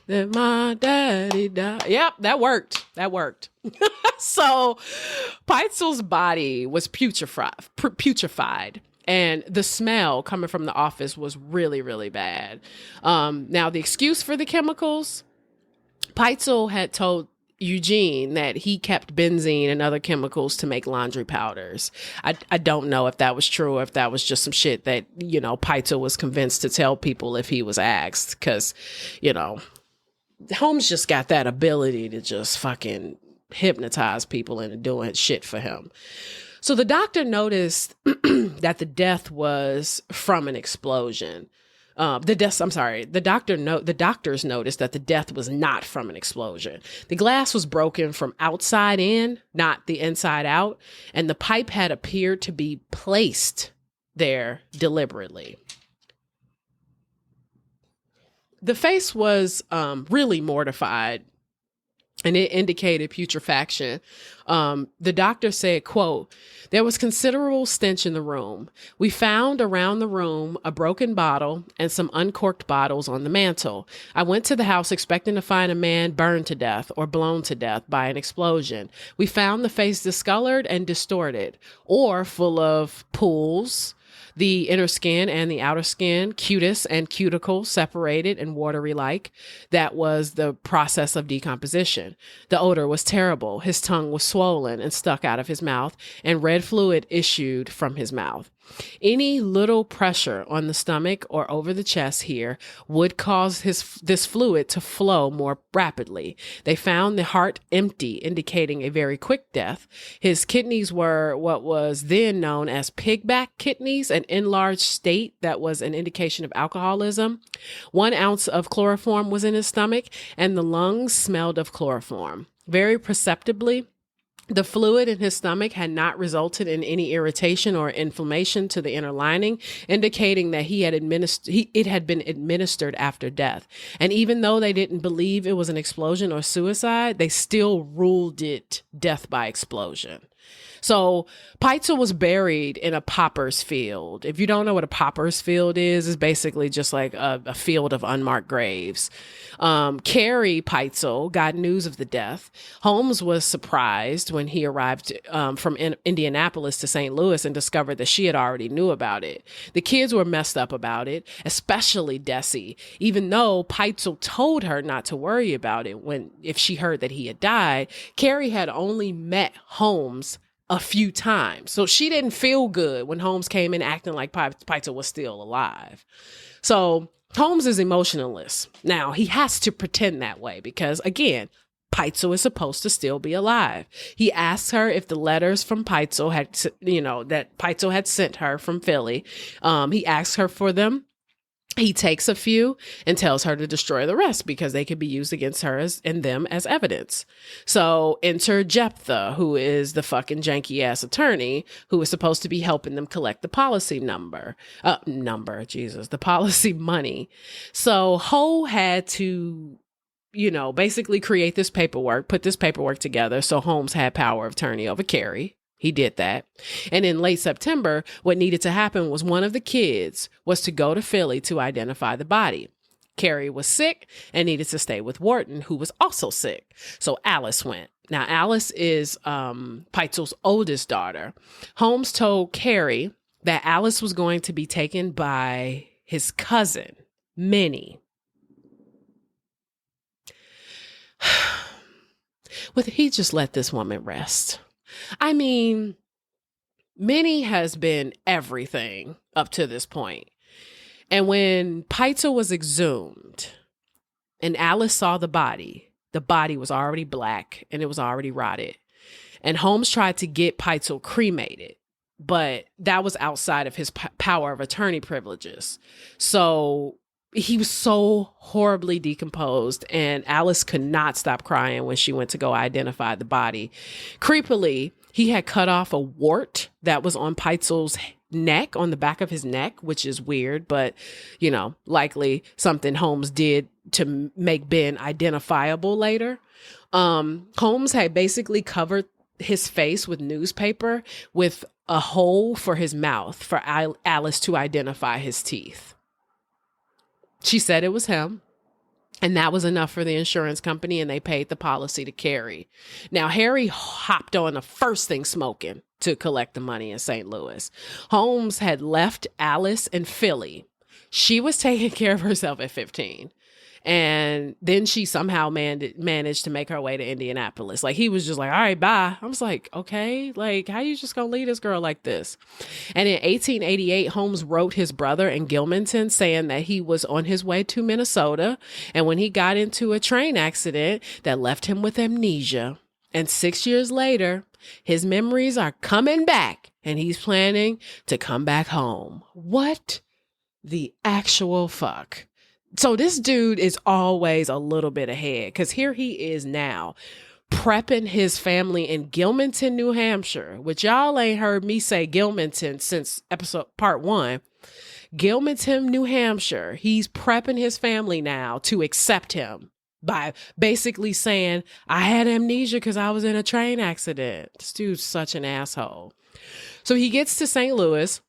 that my daddy died. Yep, that worked. So Peitzel's body was putrefied. And the smell coming from the office was really, really bad. Now, the excuse for the chemicals, Peitzel had told Eugene that he kept benzene and other chemicals to make laundry powders. I don't know if that was true or if that was just some shit that, you know, Peitzel was convinced to tell people if he was asked. Because, you know, Holmes just got that ability to just fucking hypnotize people into doing shit for him. So the doctor noticed that the death was from an explosion. The doctors noticed that the death was not from an explosion. The glass was broken from outside in, not the inside out, and the pipe had appeared to be placed there deliberately. The face was really mortified, and it indicated putrefaction. The doctor said, quote, "There was considerable stench in the room. We found around the room a broken bottle and some uncorked bottles on the mantle. I went to the house expecting to find a man burned to death or blown to death by an explosion. We found the face discolored and distorted, or full of pools, the inner skin and the outer skin, cutis and cuticle separated and watery like. That was the process of decomposition. The odor was terrible. His tongue was swollen and stuck out of his mouth, and red fluid issued from his mouth. Any little pressure on the stomach or over the chest here would cause this fluid to flow more rapidly. They found the heart empty, indicating a very quick death. His kidneys were what was then known as pigback kidneys, an enlarged state that was an indication of alcoholism. 1 ounce of chloroform was in his stomach, and the lungs smelled of chloroform. Very perceptibly, the fluid in his stomach had not resulted in any irritation or inflammation to the inner lining, indicating that it had been administered after death. And even though they didn't believe it was an explosion or suicide, they still ruled it death by explosion. So Peitzel was buried in a pauper's field. If you don't know what a pauper's field is, it's basically just like a field of unmarked graves. Carrie Peitzel got news of the death. Holmes was surprised when he arrived from Indianapolis to St. Louis and discovered that she had already knew about it. The kids were messed up about it, especially Desi, even though Peitzel told her not to worry about it if she heard that he had died. Carrie had only met Holmes a few times, so she didn't feel good when Holmes came in acting like Peitzel was still alive. So Holmes is emotionless. Now, he has to pretend that way because, again, Peitzel is supposed to still be alive. He asks her if the letters from Peitzel that Peitzel had sent her from Philly. He asks her for them. He takes a few and tells her to destroy the rest because they could be used against her and them as evidence. So enter Jephthah, who is the fucking janky ass attorney who is supposed to be helping them collect the policy the policy money. So Ho had to, basically create this paperwork, put this paperwork together. So Holmes had power of attorney over Carrie. He did that. And in late September, what needed to happen was one of the kids was to go to Philly to identify the body. Carrie was sick and needed to stay with Wharton, who was also sick. So Alice went. Now, Alice is Peitzel's oldest daughter. Holmes told Carrie that Alice was going to be taken by his cousin, Minnie. He just let this woman rest. I mean, Minnie has been everything up to this point. And when Peitzel was exhumed and Alice saw the body was already black and it was already rotted. And Holmes tried to get Peitzel cremated, but that was outside of his power of attorney privileges. So he was so horribly decomposed, and Alice could not stop crying when she went to go identify the body. Creepily, he had cut off a wart that was on Peitzel's neck, on the back of his neck, which is weird, but, you know, likely something Holmes did to make Ben identifiable later. Holmes had basically covered his face with newspaper with a hole for his mouth for Alice to identify his teeth. She said it was him, and that was enough for the insurance company, and they paid the policy to Carrie. Now, Harry hopped on the first thing smoking to collect the money in St. Louis. Holmes had left Alice in Philly. She was taking care of herself at 15. And then she somehow managed to make her way to Indianapolis. Like, he was just like, all right, bye. I was like, okay, like, how you just gonna leave this girl like this? And in 1888, Holmes wrote his brother in Gilmanton saying that he was on his way to Minnesota. And when he got into a train accident that left him with amnesia. And 6 years later, his memories are coming back and he's planning to come back home. What the actual fuck? So this dude is always a little bit ahead, because here he is now prepping his family in Gilmanton, New Hampshire, which y'all ain't heard me say Gilmanton since part 1. Gilmanton, New Hampshire. He's prepping his family now to accept him by basically saying, I had amnesia because I was in a train accident. This dude's such an asshole. So he gets to St. Louis.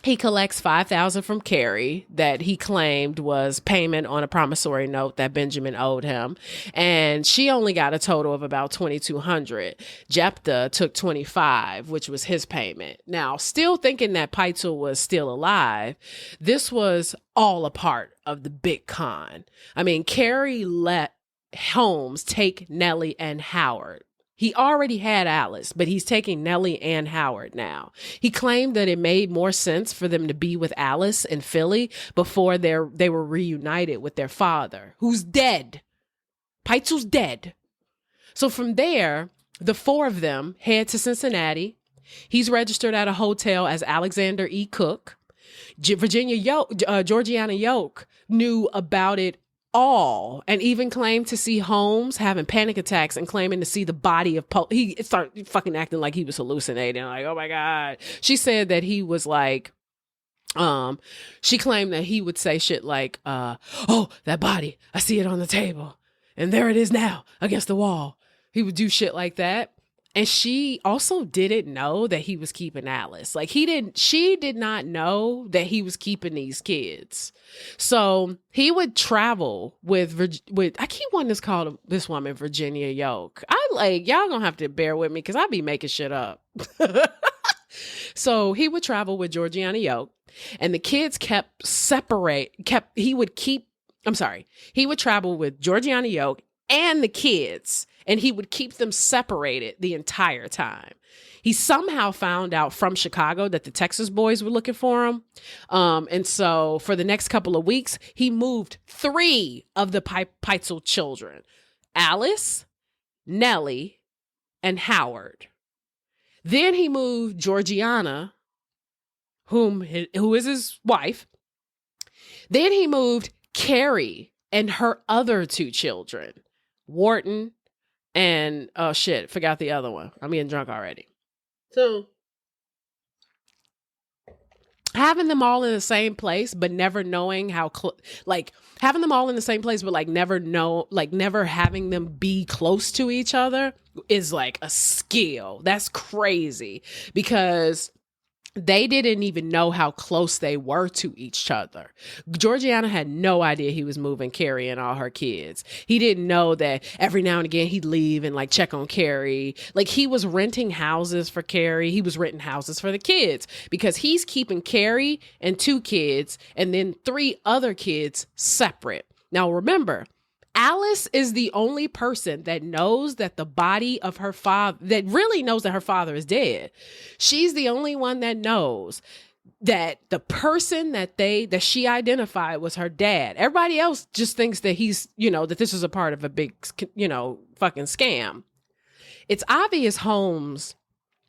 He collects $5,000 from Carrie that he claimed was payment on a promissory note that Benjamin owed him. And she only got a total of about $2,200. Jephthah took $25,000, which was his payment. Now, still thinking that Peitzel was still alive, this was all a part of the big con. I mean, Carrie let Holmes take Nellie and Howard. He already had Alice, but he's taking Nellie and Howard now. He claimed that it made more sense for them to be with Alice in Philly before they were reunited with their father, who's dead. Peitzel's dead. So from there, the four of them head to Cincinnati. He's registered at a hotel as Alexander E. Cook. Georgiana Yoke knew about it all, and even claimed to see Holmes having panic attacks and claiming to see the body of he started fucking acting like he was hallucinating, like, oh my God. She said that he was like, she claimed that he would say shit like, oh, that body, I see it on the table and there it is now against the wall. He would do shit like that. And she also didn't know that he was keeping Alice. Like, she did not know that he was keeping these kids. So he would travel with I keep wanting to call this woman Virginia Yoke. Y'all gonna have to bear with me because I be making shit up. So he would travel with Georgiana Yoke, and the kids he would travel with Georgiana Yoke and the kids, and he would keep them separated the entire time. He somehow found out from Chicago that the Texas boys were looking for him. And so for the next couple of weeks, he moved 3 of the Peitzel children, Alice, Nellie, and Howard. Then he moved Georgiana, who is his wife. Then he moved Carrie and her other 2 children, Wharton, and oh shit, forgot the other one. I'm getting drunk already. So having them all in the same place, but never knowing how, like having them all in the same place, but like never having them be close to each other is like a skill. That's crazy because they didn't even know how close they were to each other. Georgiana had no idea he was moving Carrie and all her kids. He didn't know that every now and again he'd leave and like check on Carrie. Like he was renting houses for Carrie. He was renting houses for the kids because he's keeping Carrie and 2 kids and then 3 other kids separate. Now remember, Alice is the only person that knows that the body of her father, that really knows that her father is dead. She's the only one that knows that the person that she identified was her dad. Everybody else just thinks that he's, that this is a part of a big, fucking scam. It's obvious Holmes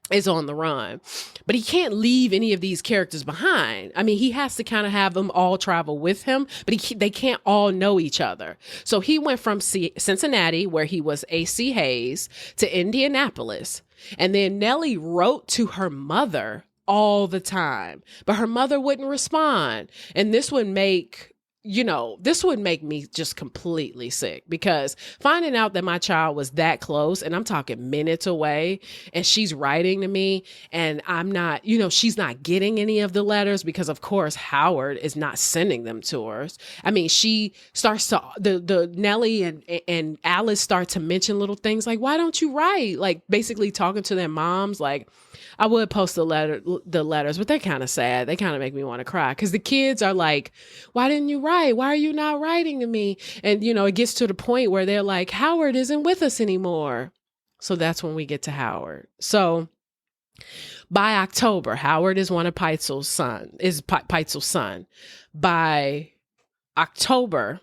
is on the run, but he can't leave any of these characters behind. I mean, he has to kind of have them all travel with him, but they can't all know each other. So he went from Cincinnati, where he was AC Hayes, to Indianapolis. And then Nellie wrote to her mother all the time, but her mother wouldn't respond. And this would make me just completely sick, because finding out that my child was that close, and I'm talking minutes away, and she's writing to me and I'm not, she's not getting any of the letters because of course Howard is not sending them to her. I mean, she starts to, the Nellie and Alice start to mention little things like, why don't you write? Like basically talking to their moms. Like, I would post the letters, but they're kind of sad. They kind of make me want to cry because the kids are like, why didn't you write? Why are you not writing to me? And, it gets to the point where they're like, Howard isn't with us anymore. So that's when we get to Howard. So by October, Howard is one of Peitzel's son. By October,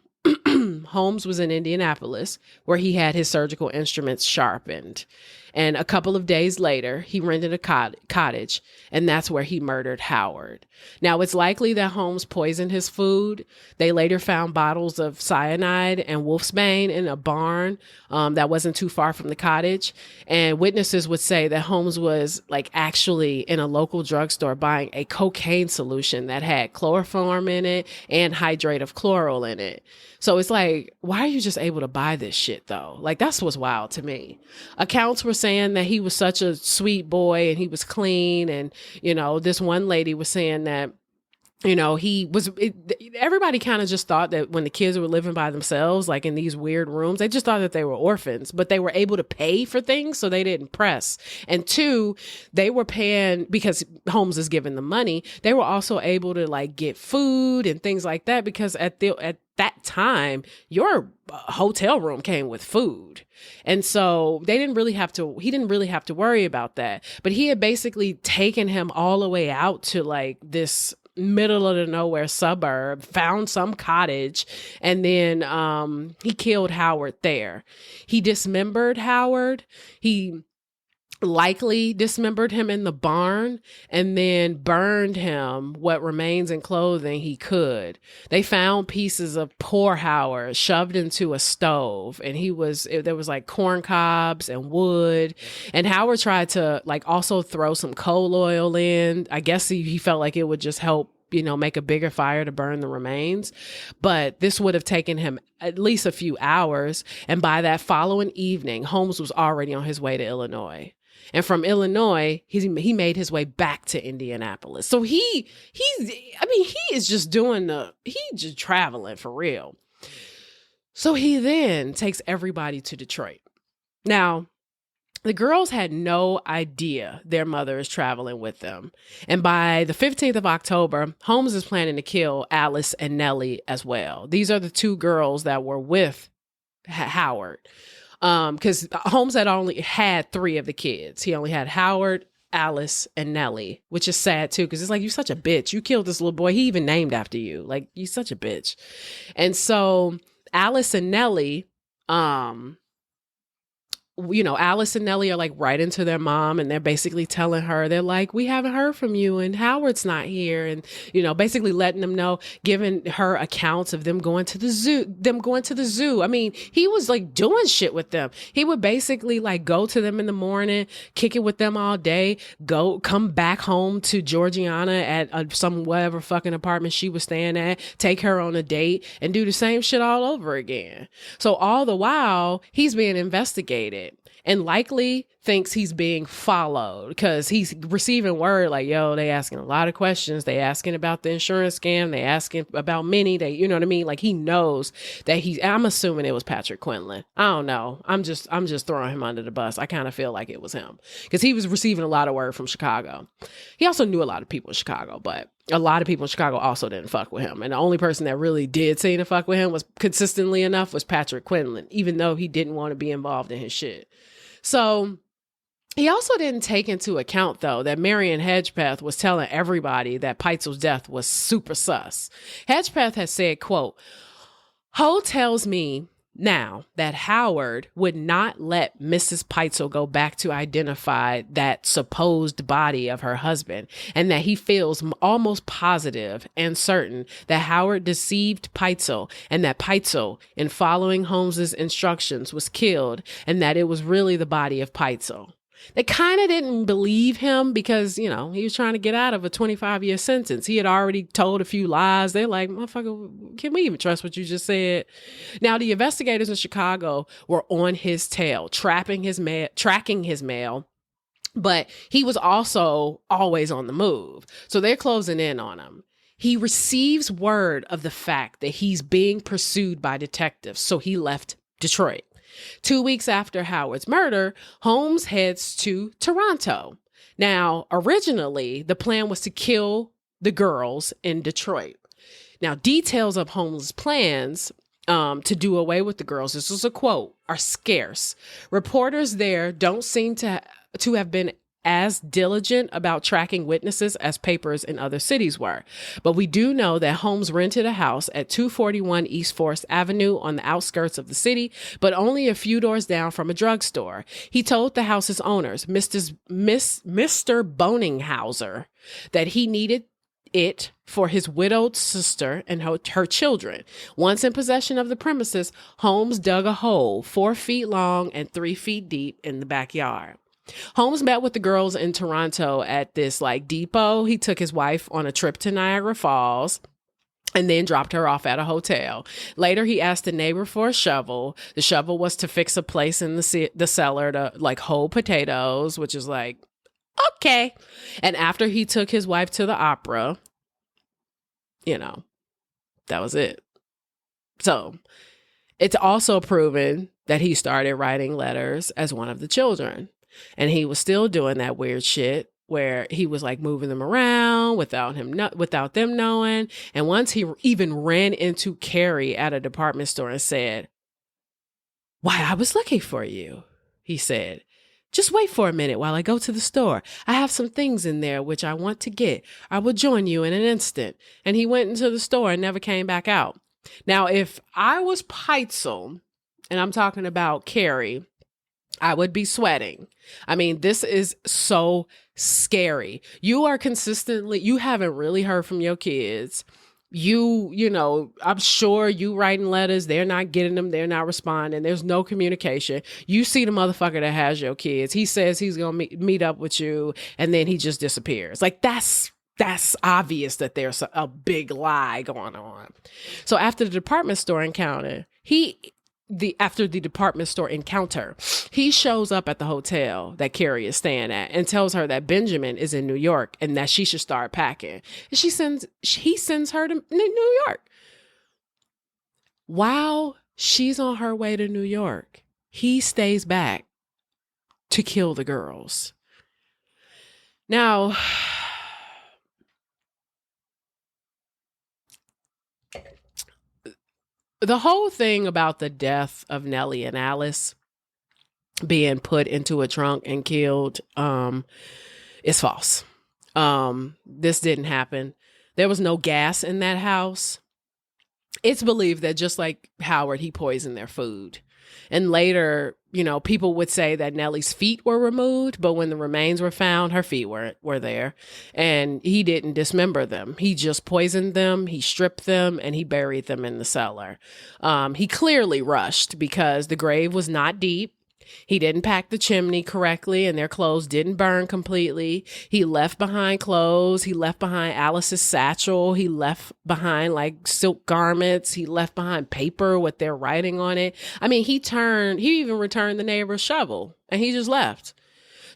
Holmes was in Indianapolis, where he had his surgical instruments sharpened. And a couple of days later, he rented a cottage, and that's where he murdered Howard. Now, it's likely that Holmes poisoned his food. They later found bottles of cyanide and wolfsbane in a barn that wasn't too far from the cottage. And witnesses would say that Holmes was like actually in a local drugstore buying a cocaine solution that had chloroform in it and hydrate of chloral in it. So it's like, why are you just able to buy this shit though? Like, that's what's wild to me. Accounts were saying that he was such a sweet boy and he was clean. And, this one lady was saying that, everybody kind of just thought that when the kids were living by themselves, like in these weird rooms, they just thought that they were orphans, but they were able to pay for things. So they didn't press. And 2, they were paying because Holmes is giving them money. They were also able to like get food and things like that, because at that time, your hotel room came with food. And so he didn't really have to worry about that. But he had basically taken him all the way out to like this middle of the nowhere suburb, found some cottage, and then he killed Howard there. He dismembered Howard. He likely dismembered him in the barn and then burned him what remains in clothing he could. They found pieces of poor Howard shoved into a stove, and there was like corn cobs and wood, and Howard tried to like also throw some coal oil in. I guess he felt like it would just help make a bigger fire to burn the remains. But this would have taken him at least a few hours. And by that following evening, Holmes was already on his way to Illinois. And from Illinois, he made his way back to Indianapolis. So he is just he's just traveling for real. So he then takes everybody to Detroit. Now, the girls had no idea their mother is traveling with them. And by the 15th of October, Holmes is planning to kill Alice and Nellie as well. These are the 2 girls that were with Howard. Because Holmes had only had 3 of the kids. He only had Howard, Alice, and Nellie, which is sad too, because it's like, you're such a bitch. You killed this little boy. He even named after you. Like, you're such a bitch. And so Alice and Nellie, Alice and Nellie are like writing to their mom, and they're basically telling her, they're like, we haven't heard from you, and Howard's not here. And, basically letting them know, giving her accounts of them going to the zoo. I mean, he was like doing shit with them. He would basically like go to them in the morning, kick it with them all day, come back home to Georgiana at some whatever fucking apartment she was staying at, take her on a date, and do the same shit all over again. So all the while, he's being investigated. And likely thinks he's being followed because he's receiving word like, yo, they asking a lot of questions. They asking about the insurance scam. They asking about Minnie. You know what I mean? Like he knows that I'm assuming it was Patrick Quinlan. I don't know. I'm just throwing him under the bus. I kind of feel like it was him because he was receiving a lot of word from Chicago. He also knew a lot of people in Chicago, but a lot of people in Chicago also didn't fuck with him. And the only person that really did seem to fuck with him was consistently enough was Patrick Quinlan, even though he didn't want to be involved in his shit. So he also didn't take into account, though, that Marion Hedgepeth was telling everybody that Peitzel's death was super sus. Hedgepeth has said, quote, Ho tells me now that Howard would not let Mrs. Peitzel go back to identify that supposed body of her husband, and that he feels almost positive and certain that Howard deceived Peitzel, and that Peitzel, in following Holmes's instructions, was killed, and that it was really the body of Peitzel. They kind of didn't believe him because, he was trying to get out of a 25-year sentence. He had already told a few lies. They're like, motherfucker, can we even trust what you just said? Now, the investigators in Chicago were on his tail, tracking his mail, but he was also always on the move. So they're closing in on him. He receives word of the fact that he's being pursued by detectives, so he left Detroit. 2 weeks after Howard's murder, Holmes heads to Toronto. Now, originally, the plan was to kill the girls in Detroit. Now, details of Holmes' plans to do away with the girls, this was a quote, are scarce. Reporters there don't seem to have been as diligent about tracking witnesses as papers in other cities were. But we do know that Holmes rented a house at 241 East Forest Avenue on the outskirts of the city, but only a few doors down from a drugstore. He told the house's owners, Mr. Boninghauser, that he needed it for his widowed sister and her children. Once in possession of the premises, Holmes dug a hole 4 feet long and 3 feet deep in the backyard. Holmes met with the girls in Toronto at this depot. He took his wife on a trip to Niagara Falls and then dropped her off at a hotel. Later, he asked a neighbor for a shovel. The shovel was to fix a place in the cellar to hoe potatoes, which is okay. And after he took his wife to the opera, that was it. So it's also proven that he started writing letters as one of the children. And he was still doing that weird shit where he was moving them around without them knowing. And once he even ran into Carrie at a department store and said, "Why, I was looking for you," he said. "Just wait for a minute while I go to the store. I have some things in there which I want to get. I will join you in an instant." And he went into the store and never came back out. Now, if I was Peitzel, and I'm talking about Carrie, I would be sweating. I mean, this is so scary. You haven't really heard from your kids. I'm sure you writing letters. They're not getting them. They're not responding. There's no communication. You see the motherfucker that has your kids. He says he's going to meet up with you, and then he just disappears. That's obvious that there's a big lie going on. So after the department store encounter, he shows up at the hotel that Carrie is staying at and tells her that Benjamin is in New York and that she should start packing. And he sends her to New York. While she's on her way to New York, he stays back to kill the girls. Now, the whole thing about the death of Nellie and Alice being put into a trunk and killed is false. This didn't happen. There was no gas in that house. It's believed that just like Howard, he poisoned their food. And later, people would say that Nellie's feet were removed, but when the remains were found, her feet were there, and he didn't dismember them. He just poisoned them, he stripped them, and he buried them in the cellar. He clearly rushed because the grave was not deep. He didn't pack the chimney correctly, and their clothes didn't burn completely. He left behind clothes. He left behind Alice's satchel. He left behind like silk garments. He left behind paper with their writing on it. I mean, he even returned the neighbor's shovel, and he just left.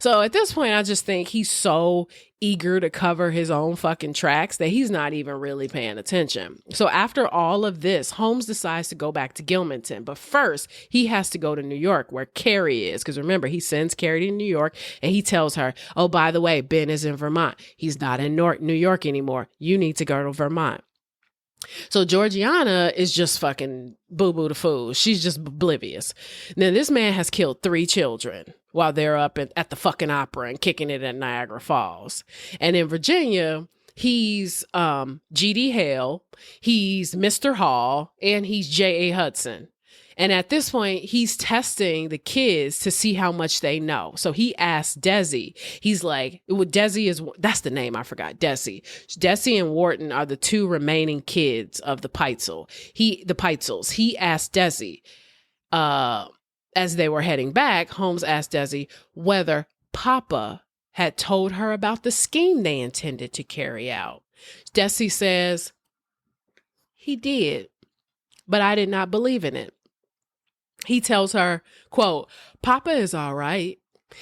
So at this point, I just think he's so eager to cover his own fucking tracks that he's not even really paying attention. So after all of this, Holmes decides to go back to Gilmanton. But first, he has to go to New York where Carrie is. Because remember, he sends Carrie to New York and he tells her, oh, by the way, Ben is in Vermont. He's not in New York anymore. You need to go to Vermont. So Georgiana is just fucking boo-boo the fool. She's just oblivious. Now, this man has killed 3 children while they're up at the fucking opera and kicking it at Niagara Falls. And in Virginia, he's G.D. Hale, he's Mr. Hall, and he's J.A. Hudson. And at this point, he's testing the kids to see how much they know. So he asked Desi, he's like, that's the name I forgot, Desi. Desi and Wharton are the 2 remaining kids of the Peitzel. The Peitzels. He asked Desi, as they were heading back, Holmes asked Desi whether Papa had told her about the scheme they intended to carry out. Desi says, he did, but I did not believe in it. He tells her, quote, Papa is all right.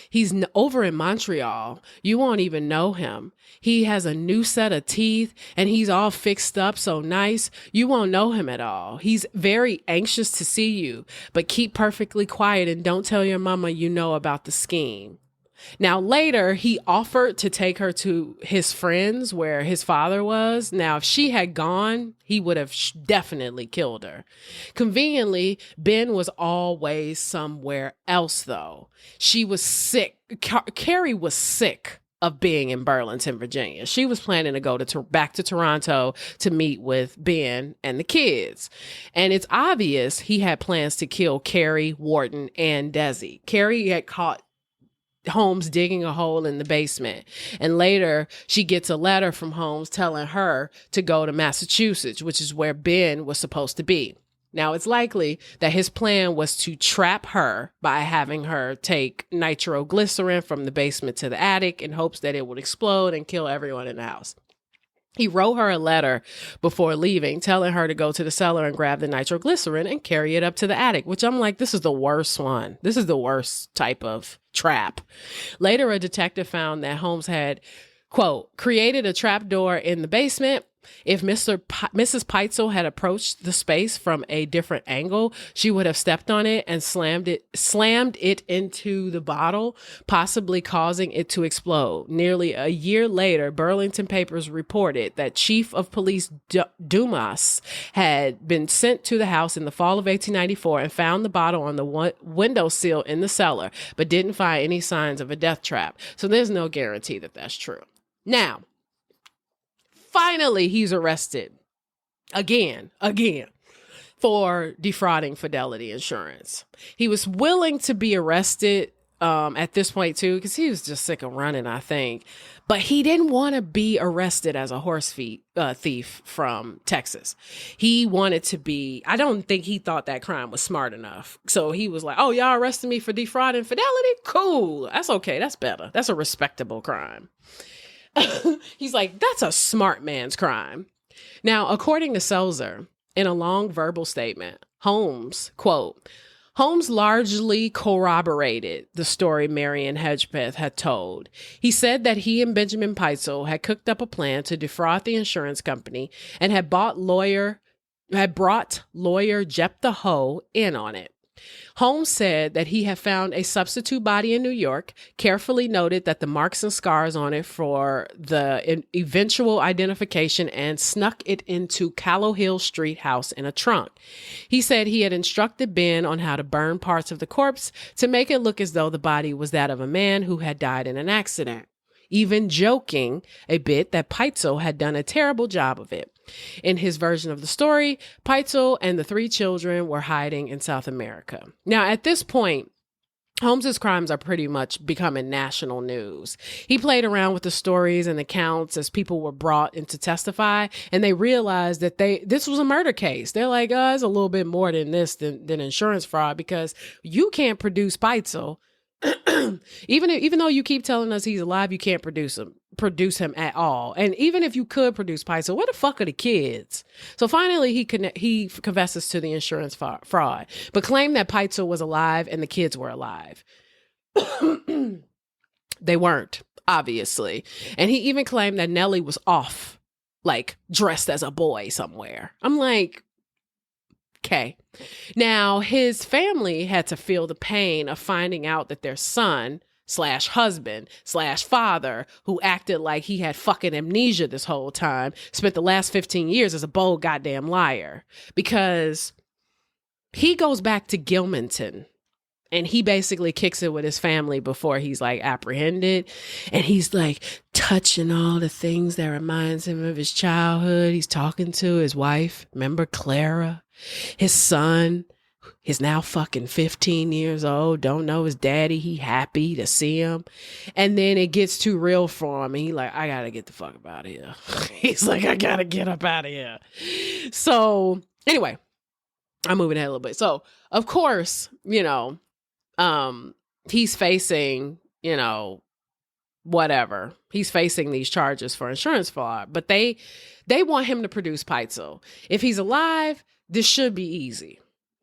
He's over in Montreal. You won't even know him. He has a new set of teeth and he's all fixed up so nice. You won't know him at all. He's very anxious to see you, but keep perfectly quiet and don't tell your mama you know about the scheme. Now, later, he offered to take her to his friends where his father was. Now, if she had gone, he would have definitely killed her. Conveniently, Ben was always somewhere else, though. She was sick. Carrie was sick of being in Burlington, Virginia. She was planning to go back to Toronto to meet with Ben and the kids. And it's obvious he had plans to kill Carrie, Wharton, and Desi. Carrie had caught Holmes digging a hole in the basement. And later she gets a letter from Holmes telling her to go to Massachusetts, which is where Ben was supposed to be. Now, it's likely that his plan was to trap her by having her take nitroglycerin from the basement to the attic in hopes that it would explode and kill everyone in the house. He wrote her a letter before leaving, telling her to go to the cellar and grab the nitroglycerin and carry it up to the attic, which I'm like, this is the worst one. This is the worst type of trap. Later, a detective found that Holmes had, quote, created a trap door in the basement. If Mrs. Peitzel had approached the space from a different angle, she would have stepped on it and slammed it into the bottle, possibly causing it to explode. Nearly a year later, Burlington papers reported that Chief of Police Dumas had been sent to the house in the fall of 1894 and found the bottle on the windowsill in the cellar, but didn't find any signs of a death trap. So there's no guarantee that that's true. Now, finally, he's arrested again for defrauding Fidelity Insurance. He was willing to be arrested at this point, too, because he was just sick of running, I think. But he didn't want to be arrested as a horse thief from Texas. He wanted to be, I don't think he thought that crime was smart enough. So he was like, oh, y'all arrested me for defrauding Fidelity? Cool. That's okay. That's better. That's a respectable crime. He's like, that's a smart man's crime. Now, according to Seltzer, in a long verbal statement, Holmes, quote, Holmes largely corroborated the story Marion Hedgepeth had told. He said that he and Benjamin Peitzel had cooked up a plan to defraud the insurance company and had brought lawyer Jephthah Hoe in on it. Holmes said that he had found a substitute body in New York, carefully noted that the marks and scars on it for the eventual identification, and snuck it into Callowhill Street house in a trunk. He said he had instructed Ben on how to burn parts of the corpse to make it look as though the body was that of a man who had died in an accident, even joking a bit that Peitzel had done a terrible job of it. In his version of the story, Peitzel and the 3 children were hiding in South America. Now, at this point, Holmes's crimes are pretty much becoming national news. He played around with the stories and accounts as people were brought in to testify, and they realized that this was a murder case. They're like, it's a little bit more than this than insurance fraud, because you can't produce Peitzel. even though you keep telling us he's alive, you can't produce him at all. And even if you could produce Peitzel, where the fuck are the kids? So finally, he confesses to the insurance fraud, but claimed that Peitzel was alive and the kids were alive. They weren't, obviously. And he even claimed that Nellie was off, like dressed as a boy somewhere. I'm like, okay. Now, his family had to feel the pain of finding out that their son / husband / father, who acted like he had fucking amnesia this whole time, spent the last 15 years as a bold goddamn liar. Because he goes back to Gilmanton and he basically kicks it with his family before he's like apprehended. And he's like touching all the things that reminds him of his childhood. He's talking to his wife, remember Clara? His son is now fucking 15 years old, don't know his daddy. He happy to see him. And then it gets too real for him. And he like, I gotta get the fuck up out of here. He's like, I gotta get up out of here. So anyway, I'm moving ahead a little bit. So of course, he's facing, whatever. He's facing these charges for insurance fraud, but they want him to produce Peitzel. If he's alive, this should be easy.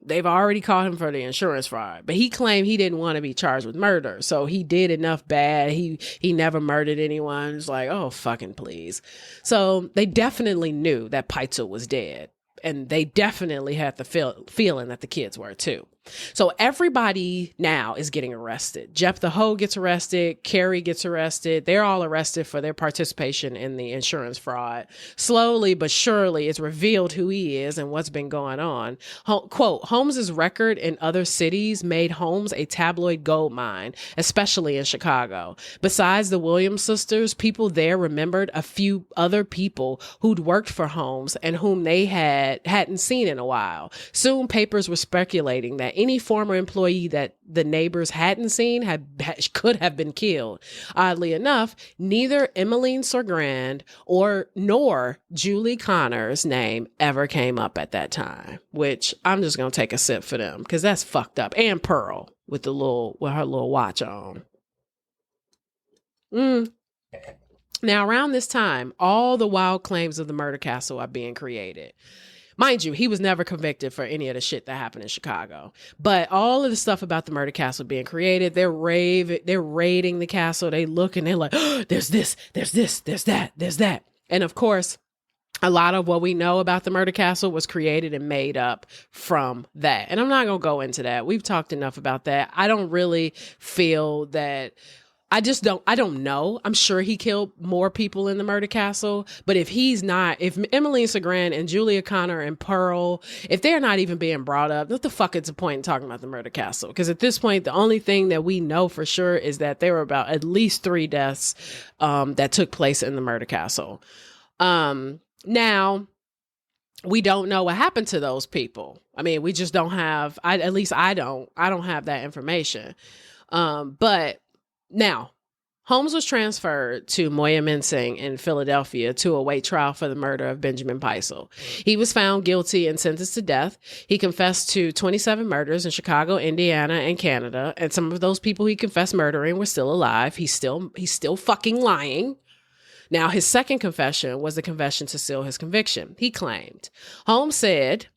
They've already caught him for the insurance fraud, but he claimed he didn't want to be charged with murder. So he did enough bad. He never murdered anyone. It's like, oh, fucking please. So they definitely knew that Peitzel was dead. And they definitely had the feeling that the kids were too. So everybody now is getting arrested. Jeff the Hoe gets arrested. Carrie gets arrested. They're all arrested for their participation in the insurance fraud. Slowly but surely, it's revealed who he is and what's been going on. Quote, Holmes's record in other cities made Holmes a tabloid gold mine, especially in Chicago. Besides the Williams sisters, people there remembered a few other people who'd worked for Holmes and whom they hadn't seen in a while. Soon, papers were speculating that any former employee that the neighbors hadn't seen could have been killed. Oddly enough, neither Emmeline Sorgrand nor Julie Connor's name ever came up at that time, which I'm just going to take a sip for them because that's fucked up. And Pearl with her little watch on. Now, around this time, all the wild claims of the murder castle are being created. Mind you, he was never convicted for any of the shit that happened in Chicago. But all of the stuff about the murder castle being created, they're raiding the castle. They look and they're like, oh, there's this, there's that. And of course, a lot of what we know about the murder castle was created and made up from that. And I'm not going to go into that. We've talked enough about that. I don't really feel that... I don't know. I'm sure he killed more people in the murder castle, but if Emmeline Sorgrand and Julia Connor and Pearl, if they're not even being brought up, what the fuck is the point in talking about the murder castle? Because at this point, the only thing that we know for sure is that there were about at least 3 deaths that took place in the murder castle. Now, we don't know what happened to those people. I mean, we just don't have, I don't have that information. But now, Holmes was transferred to Moyamensing in Philadelphia to await trial for the murder of Benjamin Peitzel. He was found guilty and sentenced to death. He confessed to 27 murders in Chicago, Indiana, and Canada, and some of those people he confessed murdering were still alive. He's still fucking lying. Now, his second confession was the confession to seal his conviction. He claimed. Holmes said,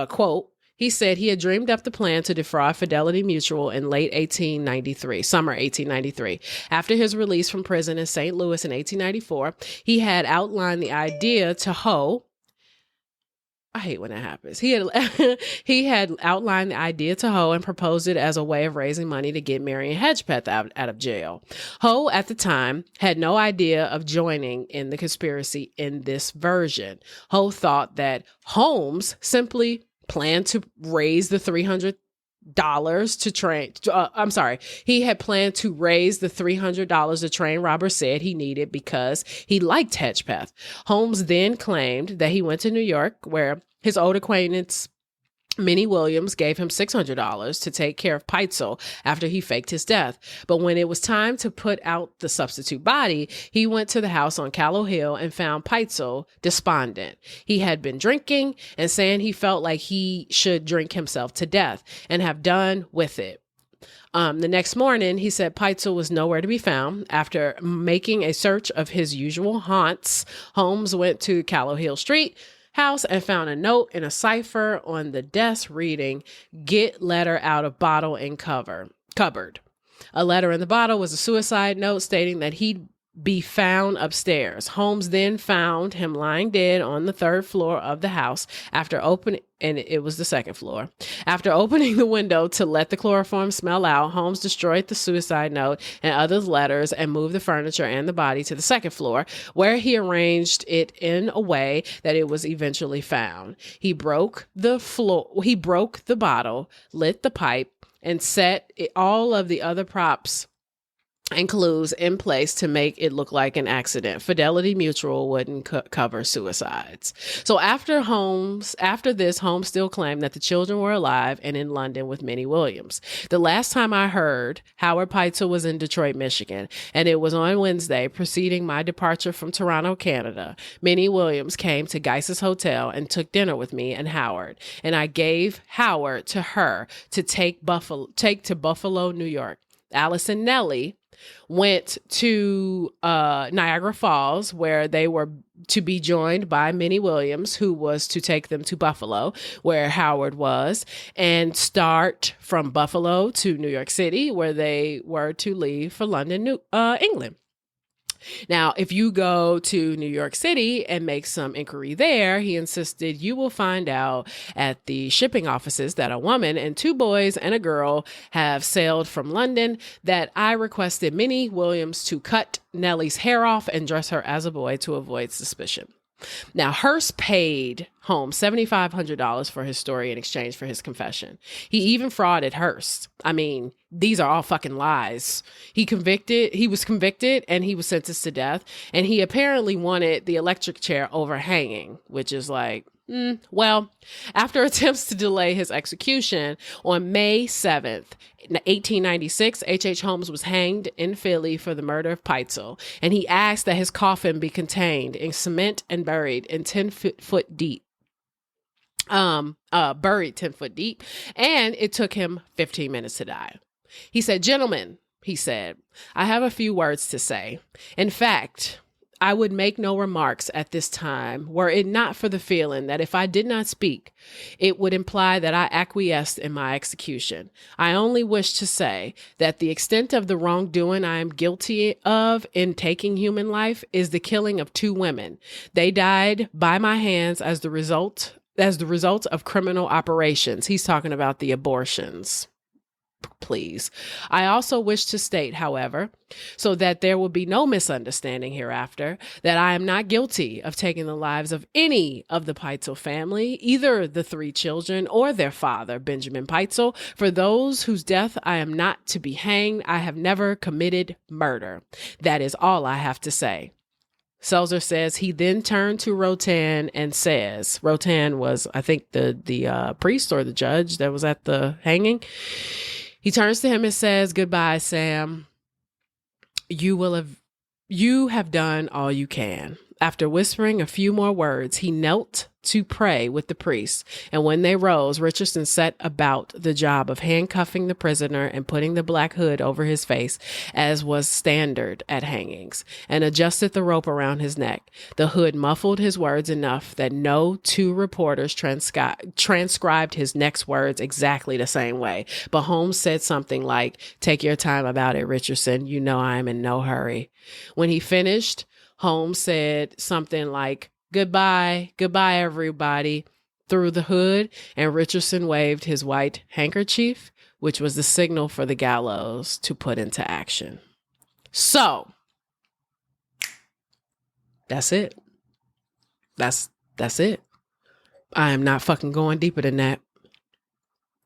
quote, he said he had dreamed up the plan to defraud Fidelity Mutual in summer 1893. After his release from prison in St. Louis in 1894, he had outlined the idea to Hoe. I hate when that happens. He had outlined the idea to Hoe and proposed it as a way of raising money to get Marion Hedgepeth out of jail. Hoe, at the time, had no idea of joining in the conspiracy in this version. Hoe thought that Holmes simply planned to raise the $300 to train. He had planned to raise the $300 the train robber said he needed because he liked Hedgepeth. Holmes then claimed that he went to New York, where his old acquaintance Minnie Williams gave him $600 to take care of Peitzel after he faked his death. But when it was time to put out the substitute body, he went to the house on Callow Hill and found Peitzel despondent. He had been drinking and saying he felt like he should drink himself to death and have done with it. The next morning, he said Peitzel was nowhere to be found. After making a search of his usual haunts, Holmes went to Callow Hill Street house and found a note in a cipher on the desk reading, "Get letter out of bottle and cupboard." A letter in the bottle was a suicide note stating that he'd be found upstairs. Holmes then found him lying dead on the third floor of the house and it was the second floor. After opening the window to let the chloroform smell out, Holmes destroyed the suicide note and other letters and moved the furniture and the body to the second floor, where he arranged it in a way that it was eventually found. He broke the bottle, lit the pipe, and set all of the other props and clues in place to make it look like an accident. Fidelity Mutual wouldn't cover suicides. So after this, Holmes still claimed that the children were alive and in London with Minnie Williams. The last time I heard, Howard Peitzel was in Detroit, Michigan, and it was on Wednesday preceding my departure from Toronto, Canada. Minnie Williams came to Geis's Hotel and took dinner with me and Howard, and I gave Howard to her to take to Buffalo, New York. Alice and Nellie went to Niagara Falls, where they were to be joined by Minnie Williams, who was to take them to Buffalo, where Howard was, and start from Buffalo to New York City, where they were to leave for London, England. Now, if you go to New York City and make some inquiry there, he insisted you will find out at the shipping offices that a woman and 2 boys and a girl have sailed from London, that I requested Minnie Williams to cut Nellie's hair off and dress her as a boy to avoid suspicion. Now, Hearst paid Holmes $7,500 for his story in exchange for his confession. He even frauded Hearst. I mean, these are all fucking lies. He was convicted and he was sentenced to death. And he apparently wanted the electric chair overhanging, which is like, well, after attempts to delay his execution on May 7th, 1896, H.H. Holmes was hanged in Philly for the murder of Peitzel, and he asked that his coffin be contained in cement and buried 10 foot deep. Buried 10 foot deep, and it took him 15 minutes to die. He said, "Gentlemen," he said, "I have a few words to say. In fact, I would make no remarks at this time were it not for the feeling that if I did not speak, it would imply that I acquiesced in my execution. I only wish to say that the extent of the wrongdoing I am guilty of in taking human life is the killing of 2 women. They died by my hands as the result of criminal operations." He's talking about the abortions. Please. I also wish to state, however, so that there will be no misunderstanding hereafter, that I am not guilty of taking the lives of any of the Peitzel family, either the 3 children or their father, Benjamin Peitzel. For those whose death I am not to be hanged, I have never committed murder. That is all I have to say. Seltzer says he then turned to Rotan and says, Rotan was, I think, the priest or the judge that was at the hanging. He turns to him and says, "Goodbye, Sam. You have done all you can." After whispering a few more words, he knelt to pray with the priest. And when they rose, Richardson set about the job of handcuffing the prisoner and putting the black hood over his face, as was standard at hangings, and adjusted the rope around his neck. The hood muffled his words enough that no 2 reporters transcribed his next words exactly the same way. But Holmes said something like, "Take your time about it, Richardson. You know I am in no hurry." When he finished, Holmes said something like, Goodbye, everybody," through the hood, and Richardson waved his white handkerchief, which was the signal for the gallows to put into action. So, that's it. That's it. I am not fucking going deeper than that.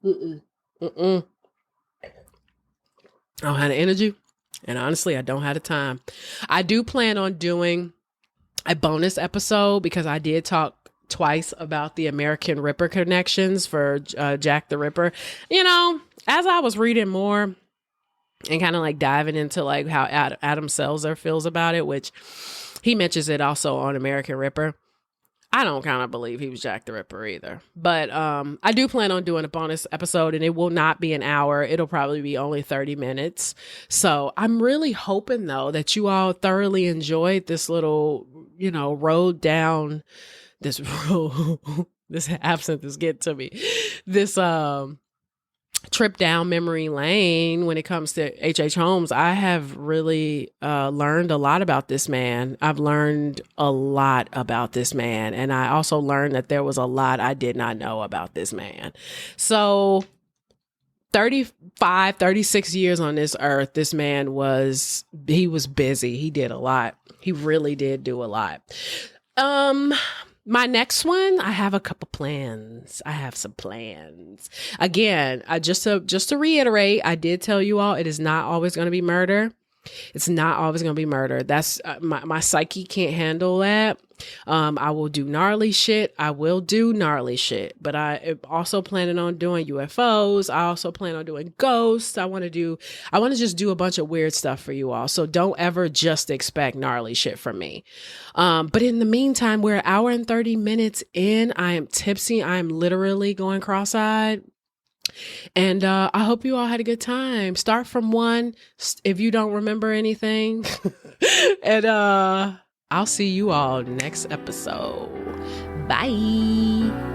I don't have the energy, and honestly, I don't have the time. I do plan on doing a bonus episode because I did talk twice about the American Ripper connections for Jack the Ripper. You know, as I was reading more and kind of like diving into like how Adam Seltzer feels about it, which he mentions it also on American Ripper. I don't kind of believe he was Jack the Ripper either. But I do plan on doing a bonus episode, and it will not be an hour. It'll probably be only 30 minutes. So I'm really hoping, though, that you all thoroughly enjoyed this little, you know, road down this road. This absinthe is getting to me. This trip down memory lane when it comes to H.H. Holmes. I have really learned a lot about this man. I've learned a lot about this man. And I also learned that there was a lot I did not know about this man. So 35, 36 years on this earth, this man was busy. He did a lot. He really did do a lot. My next one, I have a couple plans. I have some plans. Again, just to reiterate, I did tell you all it is not always going to be murder. It's not always going to be murder. That's my psyche can't handle that. I will do gnarly shit. I will do gnarly shit, but I am also planning on doing UFOs. I also plan on doing ghosts. I want to just do a bunch of weird stuff for you all. So don't ever just expect gnarly shit from me. But in the meantime, we're an hour and 30 minutes in. I am tipsy. I'm literally going cross-eyed. And I hope you all had a good time. Start from one if you don't remember anything. And I'll see you all next episode. Bye.